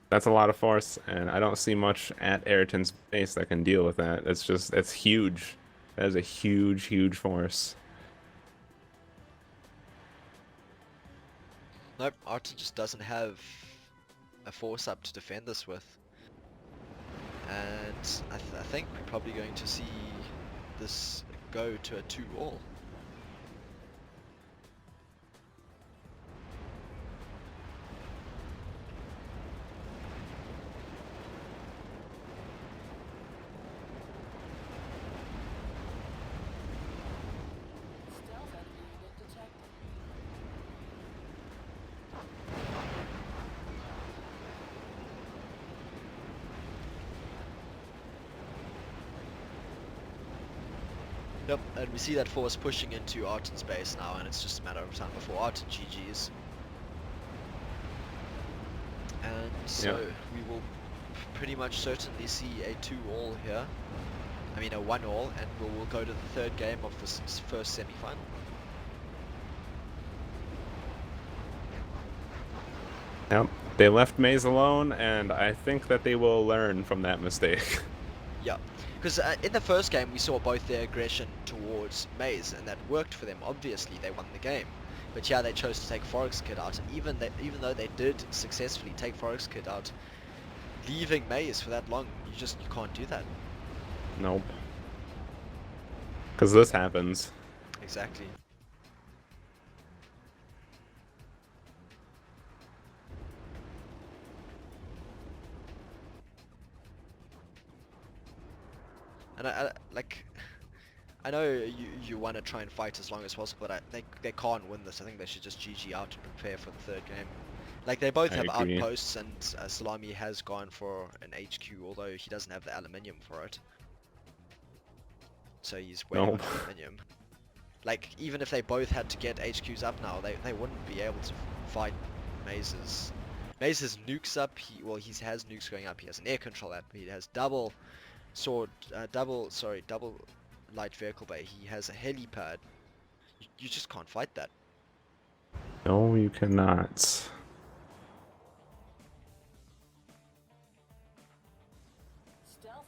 That's a lot of force, and I don't see much at Ayrton's base that can deal with that. It's huge. That is a huge, huge force. Nope, Arton just doesn't have a force up to defend this with. And I think we're probably going to see this go to a 2-all. Stealth enemy unit detected. Yep, and we see that force pushing into Arton's base now, and it's just a matter of time before Arton GG's. And so we will pretty much certainly see a 2-all here. I mean a 1-all, and we'll go to the third game of this first semi-final. Yep, they left Maze alone, and I think that they will learn from that mistake. Yeah, because in the first game we saw both their aggression towards Maze, and that worked for them. Obviously they won the game, but yeah, they chose to take Forex Kid out, and even though they did successfully take Forex Kid out, leaving Maze for that long, you can't do that. Nope. Because this happens. Exactly. And I like, I know you want to try and fight as long as possible, but they can't win this. I think they should just GG out and prepare for the third game. Like, they both I have agree. outposts, and Salami has gone for an HQ, although he doesn't have the aluminium for it. So he's waiting Nope. on aluminium. Like, even if they both had to get HQs up now, they wouldn't be able to fight Maze's. Maze has nukes up. He has nukes going up. He has an air control up. He has double light vehicle bay. He has a helipad. You just can't fight that. No, you cannot. Stealth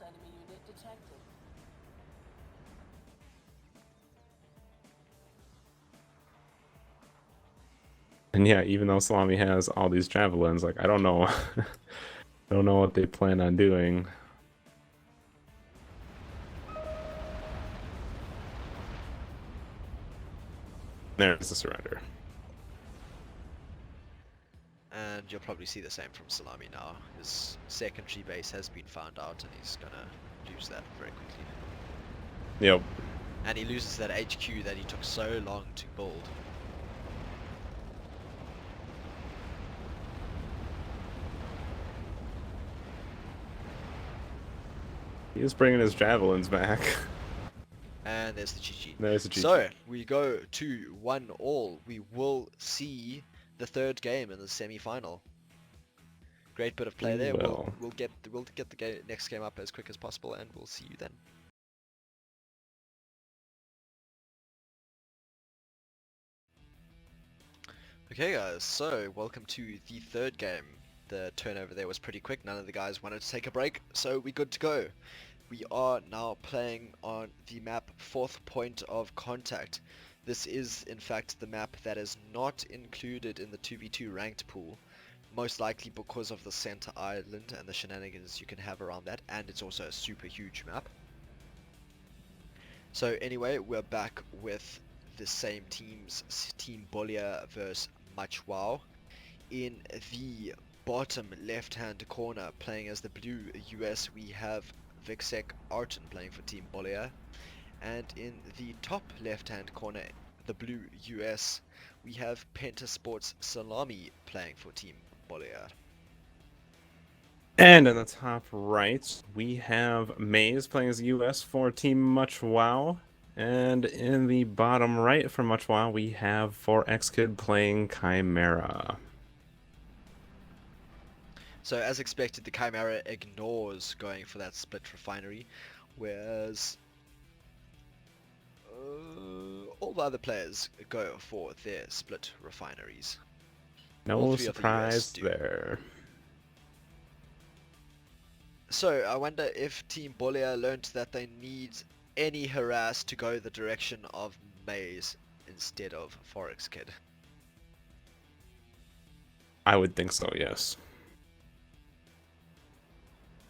enemy unit detected. And yeah, even though Salami has all these javelins, like I don't know, I don't know what they plan on doing. There's the surrender. And you'll probably see the same from Salami now. His secondary base has been found out, and he's gonna lose that very quickly. Yep. And he loses that HQ that he took so long to build. He is bringing his javelins back. And there's the GG. There's the GG. So, we go to 1-all. We will see the third game in the semi-final. Great bit of play there. Well. We'll get the next game up as quick as possible, and we'll see you then. Okay guys, so welcome to the third game. The turnover there was pretty quick. None of the guys wanted to take a break, so we're good to go. We are now playing on the map Fourth Point of Contact. This is in fact the map that is not included in the 2v2 ranked pool, most likely because of the center island and the shenanigans you can have around that, and it's also a super huge map. So anyway, we're back with the same teams, Team Boller versus Much Wow. In the bottom left hand corner, playing as the blue US, we have Vixek Arton playing for Team Boller, and in the top left hand corner, the blue US, we have Pentasports Salami playing for Team Boller. And in the top right, we have Maze playing as US for Team Much Wow. And in the bottom right for Much Wow, we have 4XKid playing Chimera. So as expected, the Chimera ignores going for that split refinery, whereas all the other players go for their split refineries. All No three of the US surprise do. there. So I wonder if Team Boller learned that they need any harass to go the direction of Maze instead of ForexKid. I would think so, yes.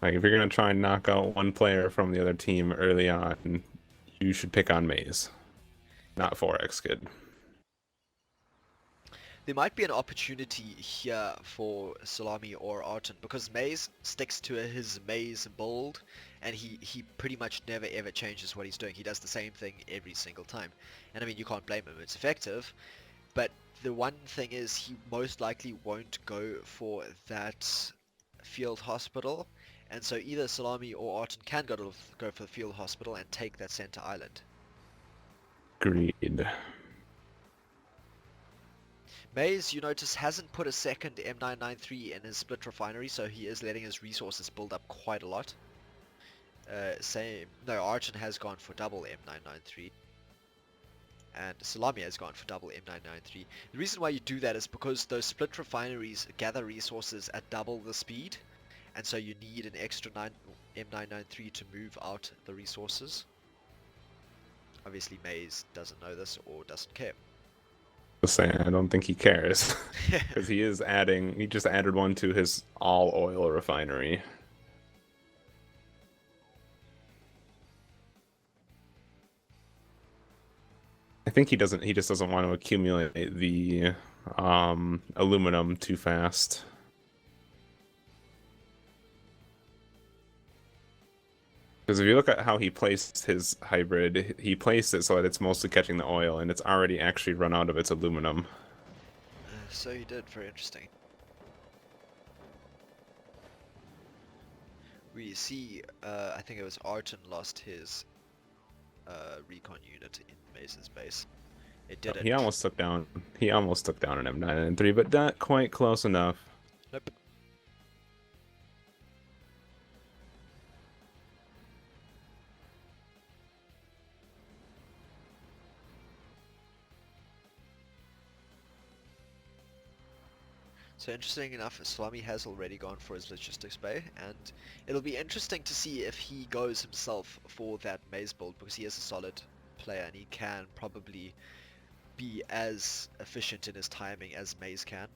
Like, if you're going to try and knock out one player from the other team early on, you should pick on Maze, not 4XKid. There might be an opportunity here for Salami or Arton, because Maze sticks to his Maze build, and he pretty much never ever changes what he's doing. He does the same thing every single time. And I mean, you can't blame him, it's effective, but the one thing is he most likely won't go for that field hospital, and so either Salami or Arton can go for the field hospital and take that center island. Agreed. Maze, you notice, hasn't put a second M993 in his split refinery, so he is letting his resources build up quite a lot. Archon has gone for double M993. And Salami has gone for double M993. The reason why you do that is because those split refineries gather resources at double the speed, and so you need an extra M993 to move out the resources. Obviously Maze doesn't know this or doesn't care. Just saying, I don't think he cares. Because he just added one to his all oil refinery. I think he just doesn't want to accumulate the aluminum too fast. Because if you look at how he placed his hybrid, he placed it so that it's mostly catching the oil, and it's already actually run out of its aluminum. So he did. Very interesting. We see, I think it was Arton lost his recon unit in Maze's base. It didn't. He almost took down. He almost took down an M993, but not quite close enough. Nope. So interesting enough, Salami has already gone for his logistics bay, and it'll be interesting to see if he goes himself for that maze build, because he is a solid player and he can probably be as efficient in his timing as Maze can.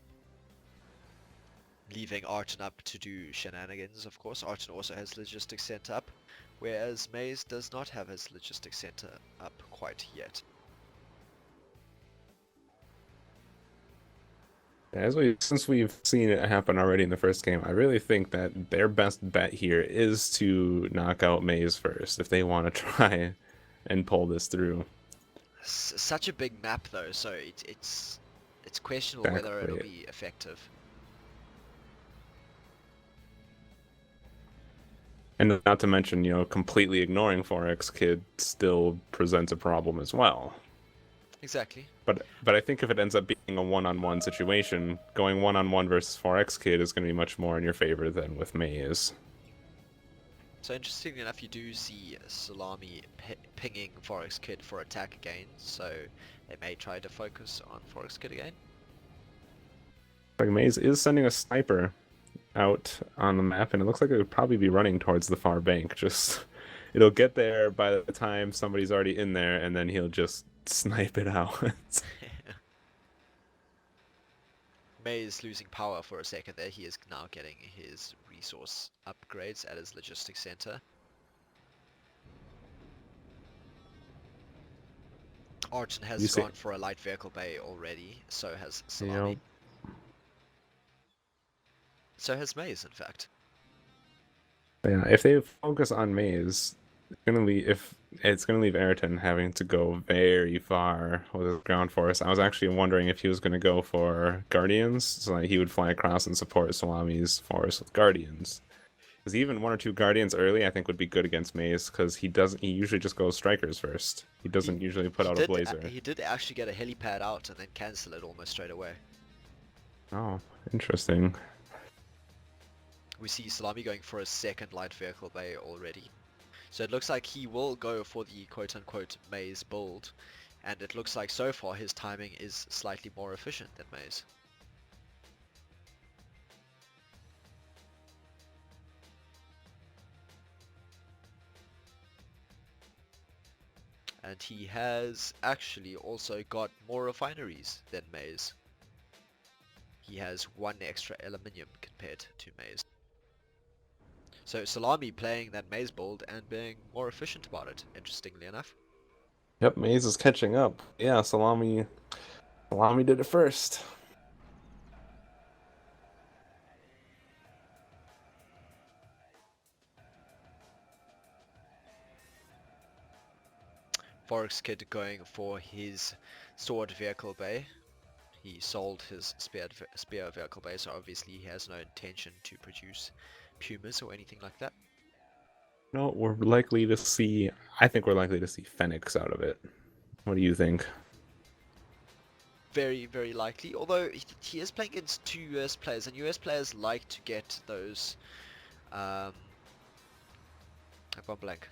Leaving Arton up to do shenanigans, of course. Arton also has logistics center up, whereas Maze does not have his logistics center up quite yet. Since we've seen it happen already in the first game, I really think that their best bet here is to knock out Maze first if they want to try and pull this through. Such a big map though, so it's questionable whether it'll Exactly. be effective. And not to mention, completely ignoring Forex Kid still presents a problem as well. Exactly. But I think if it ends up being a one-on-one situation, going one-on-one versus 4X Kid is going to be much more in your favor than with Maze. So interestingly enough, you do see Salami pinging Forex Kid for attack again, so they may try to focus on Forex Kid again. Like Maze is sending a sniper out on the map, and it looks like it would probably be running towards the far bank. Just it'll get there by the time somebody's already in there, and then he'll just snipe it out. Maze losing power for a second there. He is now getting his resource upgrades at his logistics center. Arton has gone for a light vehicle bay already, so has Salami. So has Maze, in fact. Yeah, if they focus on Maze, it's gonna leave Ayrton having to go very far with his ground force. I was actually wondering if he was gonna go for Guardians, so that he would fly across and support Salami's force with Guardians. Because even one or two Guardians early, I think, would be good against Maze, because he usually just goes Strikers first. He doesn't usually put out a Blazer. He did actually get a helipad out and then cancel it almost straight away. Oh, interesting. We see Salami going for a second light vehicle bay already. So it looks like he will go for the quote-unquote Maze build, and it looks like so far his timing is slightly more efficient than Maze. And he has actually also got more refineries than Maze. He has one extra aluminium compared to Maze. So Salami playing that Maze build and being more efficient about it, interestingly enough. Yep, Maze is catching up. Yeah, Salami did it first. Forex Kid going for his sword vehicle bay. He sold his spear vehicle bay, so obviously he has no intention to produce Pumas or anything like that. No, I think we're likely to see Fenix out of it. What do you think? Very, very likely. Although he is playing against two US players, and US players like to get those. I've gone blank.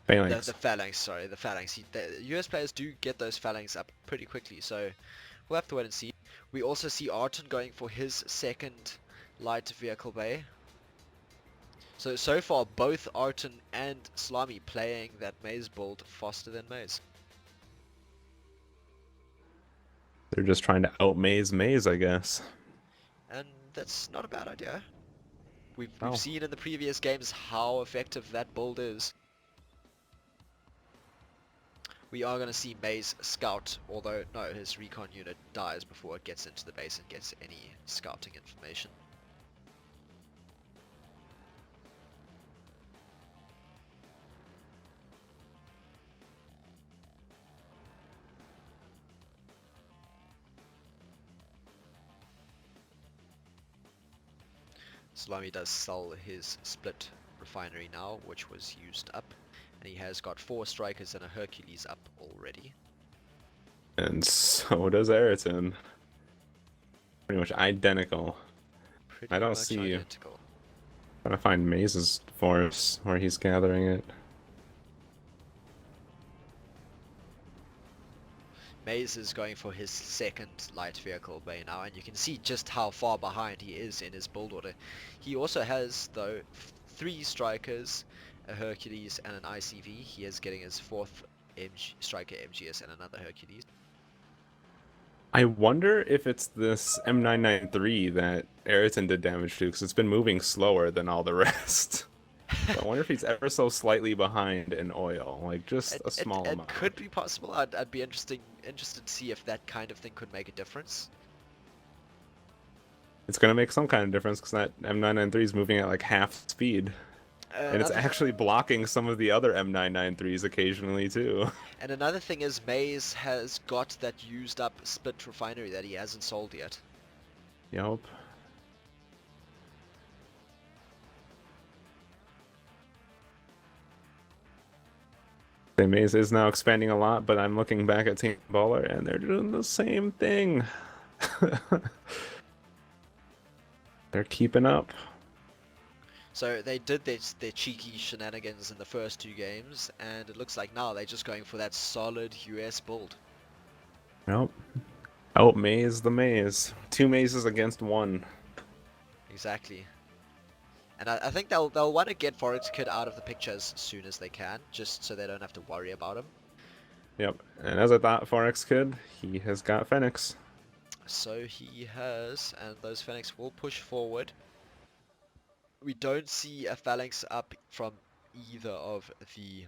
Phalanx. The phalanx, sorry, the phalanx. The US players do get those phalanx up pretty quickly, so we'll have to wait and see. We also see Arton going for his second light vehicle bay. So far, both Arton and Salami playing that Maze build faster than Maze. They're just trying to out-maze Maze, I guess. And that's not a bad idea. We've Oh. seen in the previous games how effective that build is. We are going to see Maze scout, although no, his recon unit dies before it gets into the base and gets any scouting information. Salami does sell his split refinery now, which was used up. And he has got 4 strikers and a Hercules up already. And so does Ayrton. Pretty much identical. Pretty I don't much see identical. Trying to find Maze's force where he's gathering it. Maze is going for his second light vehicle bay now, and you can see just how far behind he is in his build order. He also has, though, 3 strikers, a Hercules and an ICV. He is getting his 4th striker MGS and another Hercules. I wonder if it's this M993 that Ayrton did damage to, because it's been moving slower than all the rest. So I wonder if he's ever so slightly behind in oil, like just a small amount. It could be possible. I'd be interested to see if that kind of thing could make a difference. It's going to make some kind of difference because that M993 is moving at like half speed. And it's actually blocking some of the other M993s occasionally too. And another thing is Maze has got that used up split refinery that he hasn't sold yet. Yep. Maze is now expanding a lot, but I'm looking back at Team Boller and they're doing the same thing. They're keeping up. So they did their cheeky shenanigans in the first 2 games, and it looks like now they're just going for that solid US build. Nope. Oh, Maze the Maze. 2 mazes against 1. Exactly. And I think they'll want to get Forex Kid out of the picture as soon as they can, just so they don't have to worry about him. Yep. And as I thought, Forex Kid, he has got Phoenix. So he has, and those Phoenix will push forward. We don't see a phalanx up from either of the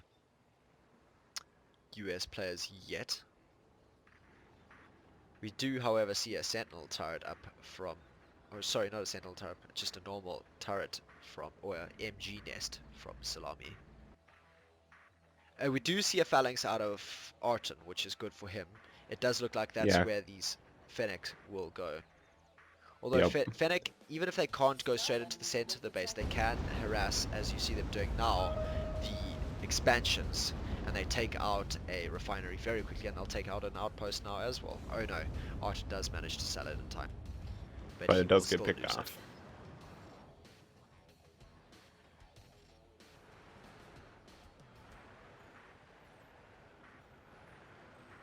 US players yet. We do, however, see a sentinel turret up from, or sorry, not a sentinel turret, just a normal turret from, or a MG nest from Salami. We do see a phalanx out of Arton, which is good for him. It does look like that's where these Fennec will go. Although Fennec, even if they can't go straight into the center of the base, they can harass, as you see them doing now, the expansions. And they take out a refinery very quickly, and they'll take out an outpost now as well. Oh no, Arton does manage to sell it in time. But it does get picked off.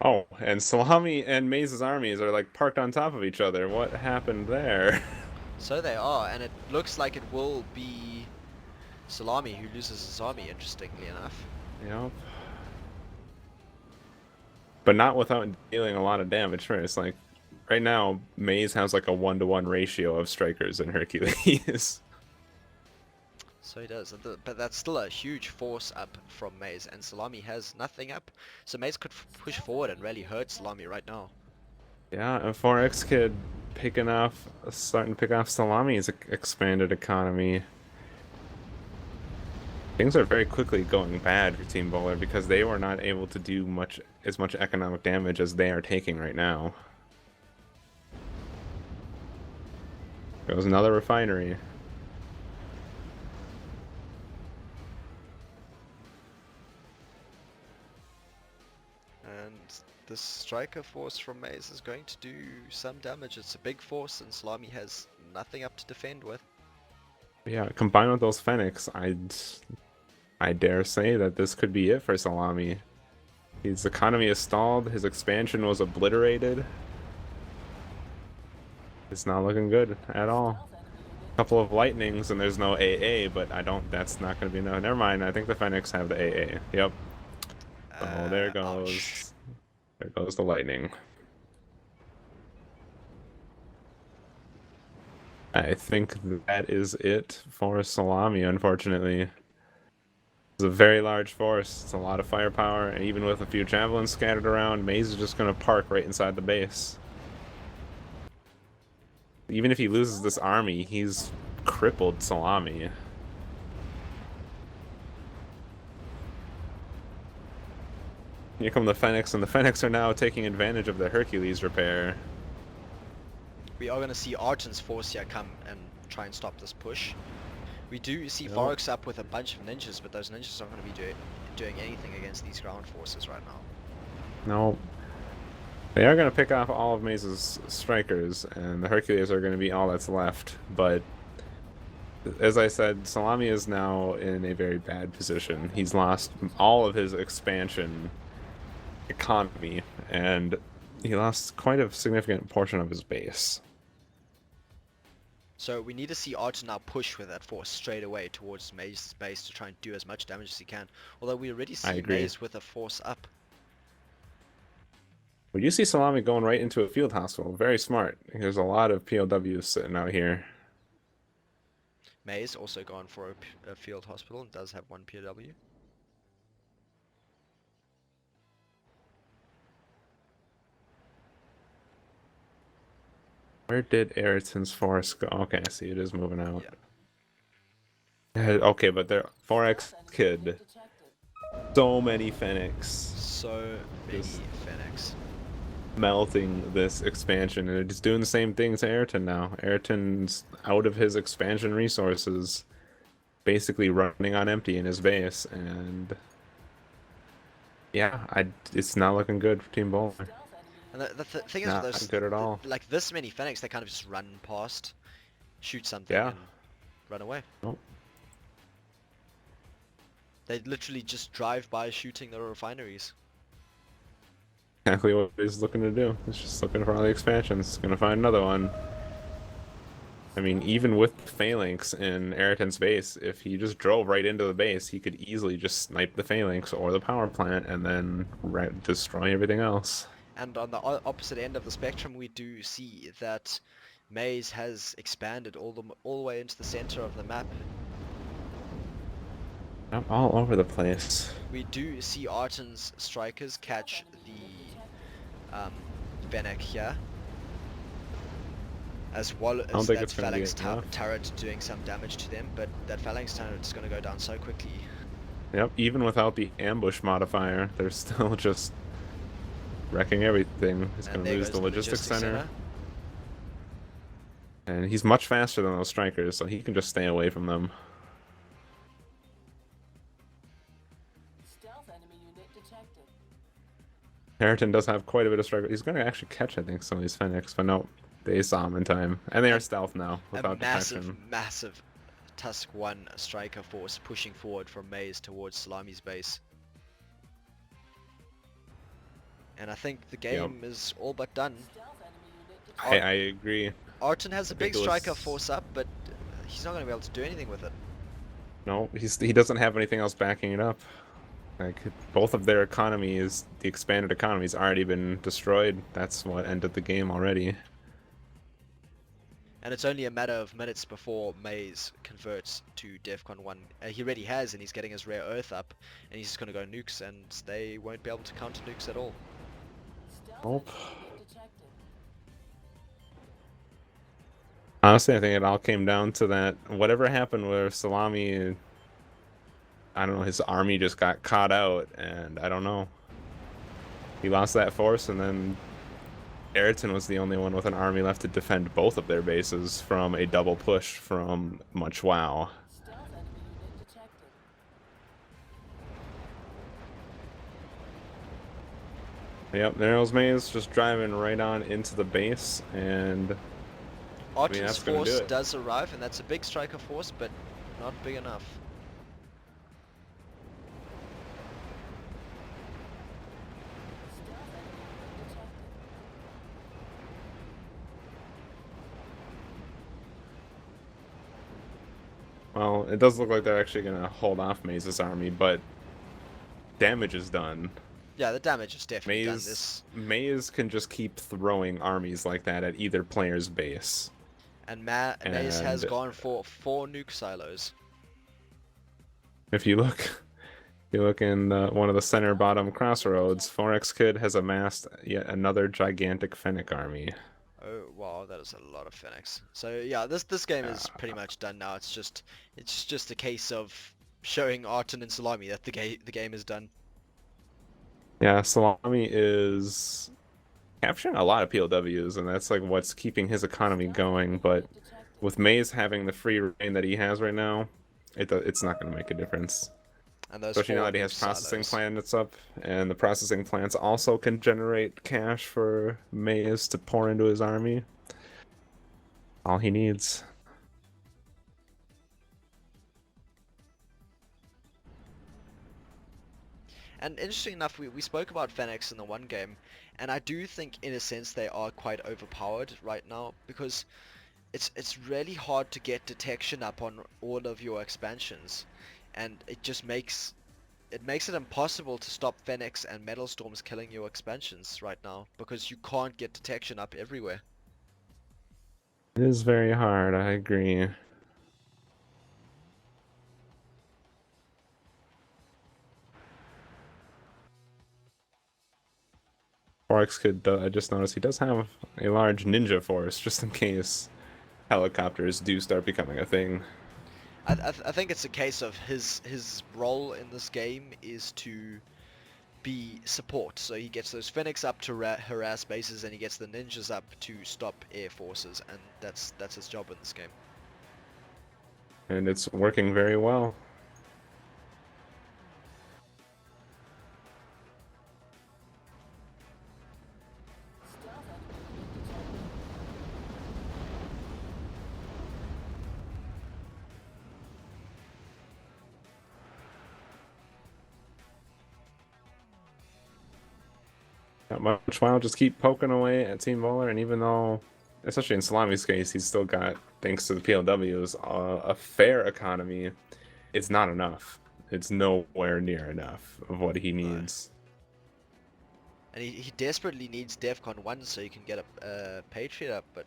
Oh, and Salami and Maze's armies are like parked on top of each other. What happened there? So they are, and it looks like it will be Salami who loses his army, interestingly enough. Yep. But not without dealing a lot of damage first. Like, right now, Maze has like a 1-to-1 ratio of strikers and Hercules. So he does, but that's still a huge force up from Maze, and Salami has nothing up. So Maze could push forward and really hurt Salami right now. Yeah, and 4X Kid starting to pick off Salami's expanded economy. Things are very quickly going bad for Team Boller because they were not able to do as much economic damage as they are taking right now. Goes another refinery. And this striker force from Maze is going to do some damage. It's a big force, and Salami has nothing up to defend with. Yeah, combined with those Phoenix, I dare say that this could be it for Salami. His economy is stalled, his expansion was obliterated. It's not looking good at all. A couple of lightnings and there's no AA, but that's not going to be no. Never mind, I think the Phoenix have the AA. Yep. Oh, there goes. Ouch. There goes the lightning. I think that is it for Salami, unfortunately. It's a very large force. It's a lot of firepower, and even with a few javelins scattered around, Maze is just going to park right inside the base. Even if he loses this army, he's crippled Salami. Here come the Phoenix, and the Phoenix are now taking advantage of the Hercules repair. We are going to see Arton's force here come and try and stop this push. We do see Yep. Forex up with a bunch of ninjas, but those ninjas aren't going to be doing anything against these ground forces right now. No. They are going to pick off all of Maze's strikers, and the Hercules are going to be all that's left. But as I said, Salami is now in a very bad position. He's lost all of his expansion economy, and he lost quite a significant portion of his base. So we need to see Arton now push with that force straight away towards Maze's base to try and do as much damage as he can. Although we already see agree. Maze with a force up. Well, you see Salami going right into a field hospital. Very smart. There's a lot of POWs sitting out here. Maze also gone for a field hospital and does have one POW. Where did Ayrton's force go? Okay, I see it is moving out. Yeah. Okay, but there 4X Kid. So many Fenix So many Just- Fenix. melting this expansion, and it's doing the same thing to Ayrton now. Ayrton's out of his expansion resources, basically running on empty in his base, and yeah, it's not looking good for Team Boller. And the thing is, Not with those, good at all. like this many Fenix, they kind of just run past, shoot something, Yeah. and run away. Nope. They literally just drive by shooting the refineries. Exactly what he's looking to do. He's just looking for all the expansions. Gonna find another one. I mean, even with phalanx in Ayrton's base, if he just drove right into the base, he could easily just snipe the phalanx or the power plant and then destroy everything else. And on the opposite end of the spectrum, we do see that Maze has expanded all the way into the center of the map. I'm all over the place. We do see Arton's strikers catch the Fennec here, as well as think that it's gonna be phalanx enough. turret doing some damage to them, but that phalanx turret is going to go down so quickly. Yep, even without the ambush modifier, they're still just wrecking everything. He's And gonna there lose goes the logistics center. And he's much faster than those strikers, so he can just stay away from them. Stealth enemy unit detected. Ayrton does have quite a bit of strike. He's going to actually catch, I think, some of these Fenix, but no, they saw him in time. And they are stealth now, A without massive, detection. massive Tusk 1 striker force pushing forward from Maze towards Salami's base. And I think the game is all but done. Stealth enemy unit detected. I agree. Arton has a big Ridiculous. striker force up, but he's not going to be able to do anything with it. No, he doesn't have anything else backing it up. Like, both of their economies, the expanded economy's already been destroyed. That's what ended the game already. And it's only a matter of minutes before Maze converts to DEFCON 1. He already has, and he's getting his rare earth up, and he's just going to go nukes, and they won't be able to counter nukes at all. Stealth Nope. enemy unit detected. Honestly, I think it all came down to that. Whatever happened where Salami, I don't know, his army just got caught out, and I don't know. He lost that force, and then Ayrton was the only one with an army left to defend both of their bases from a double push from Much Wow. Stealth enemy unit detected. Yep, there's Maze just driving right on into the base, and Arton's that's gonna do force it. does arrive, and that's a big striker force, but not big enough. Stealth enemy unit detected. well, it does look like they're actually gonna hold off Maze's army, but damage is done. Yeah, the damage is definitely done. Maze can just keep throwing armies like that at either player's base. And Maze has and- gone for 4 nuke silos. If you look in one of the center bottom crossroads, 4X Kid has amassed yet another gigantic Fennec army. Oh wow, that is a lot of Phoenix. So yeah, this game is pretty much done now. It's just a case of showing Arton and Salami that the game is done. Yeah, Salami is capturing a lot of POWs, and that's like what's keeping his economy going, but with Maze having the free reign that he has right now, it's not going to make a difference. And those Especially now 4 that he nuke has processing silos. plants up, and the processing plants also can generate cash for Maze to pour into his army. All he needs. And interesting enough, we spoke about Fenix in the one game, and I do think in a sense they are quite overpowered right now, because it's really hard to get detection up on all of your expansions, and it makes it impossible to stop Fenix and Metal Storms killing your expansions right now, because you can't get detection up everywhere. It is very hard, I agree. Forex could, I just noticed he does have a large ninja force, just in case helicopters do start becoming a thing. I think it's a case of his role in this game is to be support. So he gets those Phoenix up to harass bases, and he gets the ninjas up to stop air forces, and that's his job in this game. And it's working very well. Stealth enemy unit detected. Not much. While just keep poking away at Team Boller, and even though, especially in Salami's case, he's still got, thanks to the PLWs, a fair economy, it's not enough. It's nowhere near enough of what he No. needs. And he desperately needs DEFCON 1 so he can get a Patriot up, but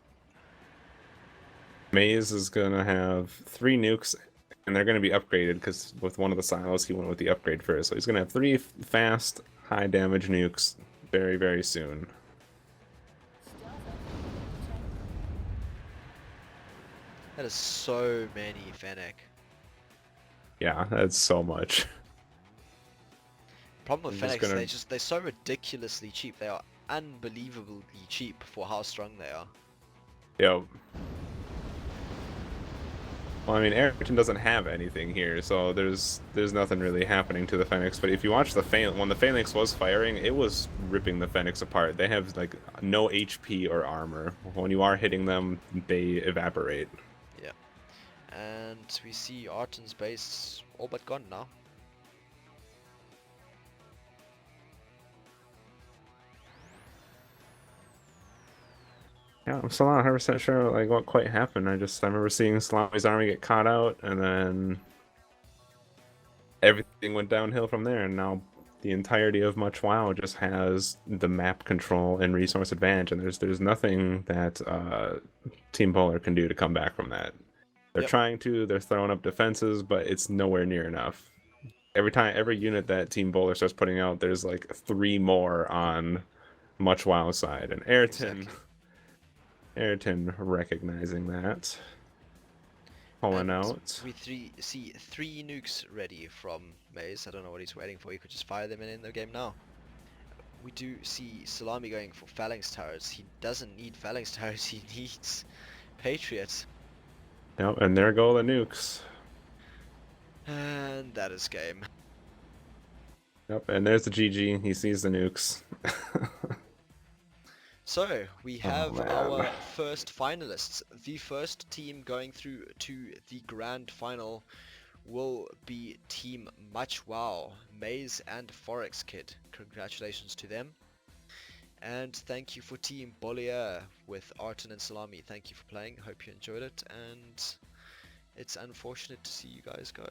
Maze is gonna have 3 nukes, and they're gonna be upgraded because with one of the silos he went with the upgrade first. So he's gonna have 3 fast, high damage nukes very, very soon. Stealth enemy unit detected. that is so many Fennec. Yeah, that's so much. Problem with I'm just Fennecs, gonna- they're so ridiculously cheap. They are unbelievably cheap for how strong they are. Yep. Well, I mean, Ayrton doesn't have anything here, so there's nothing really happening to the Phoenix. But if you watch the when the Phoenix was firing, it was ripping the Phoenix apart. They have like no HP or armor. When you are hitting them, they evaporate. Yeah. And we see Arton's base all but gone now. Yeah, I'm still not 100% sure like what quite happened. I remember seeing Salami's army get caught out, and then everything went downhill from there. And now the entirety of Much WoW just has the map control and resource advantage, and there's nothing that Team Polar can do to come back from that. They're Yep. trying to, they're throwing up defenses, but it's nowhere near enough. Every unit that Team Bowler starts putting out, there's like 3 more on Much WoW side, and Exactly. Ayrton recognizing that, pulling And out. we see 3 nukes ready from Maze. I don't know what he's waiting for. He could just fire them in the game now. We do see Salami going for Phalanx turrets. He doesn't need Phalanx turrets. He needs Patriots. Yep, and there go the nukes. And that is game. Yep, and there's the GG. He sees the nukes. So, we have man. our first finalists. The first team going through to the grand final will be Team Much Wow, Maze and Forex Kid. Congratulations to them. And thank you for Team Boller with Arton and Salami. Thank you for playing. Hope you enjoyed it. And it's unfortunate to see you guys go.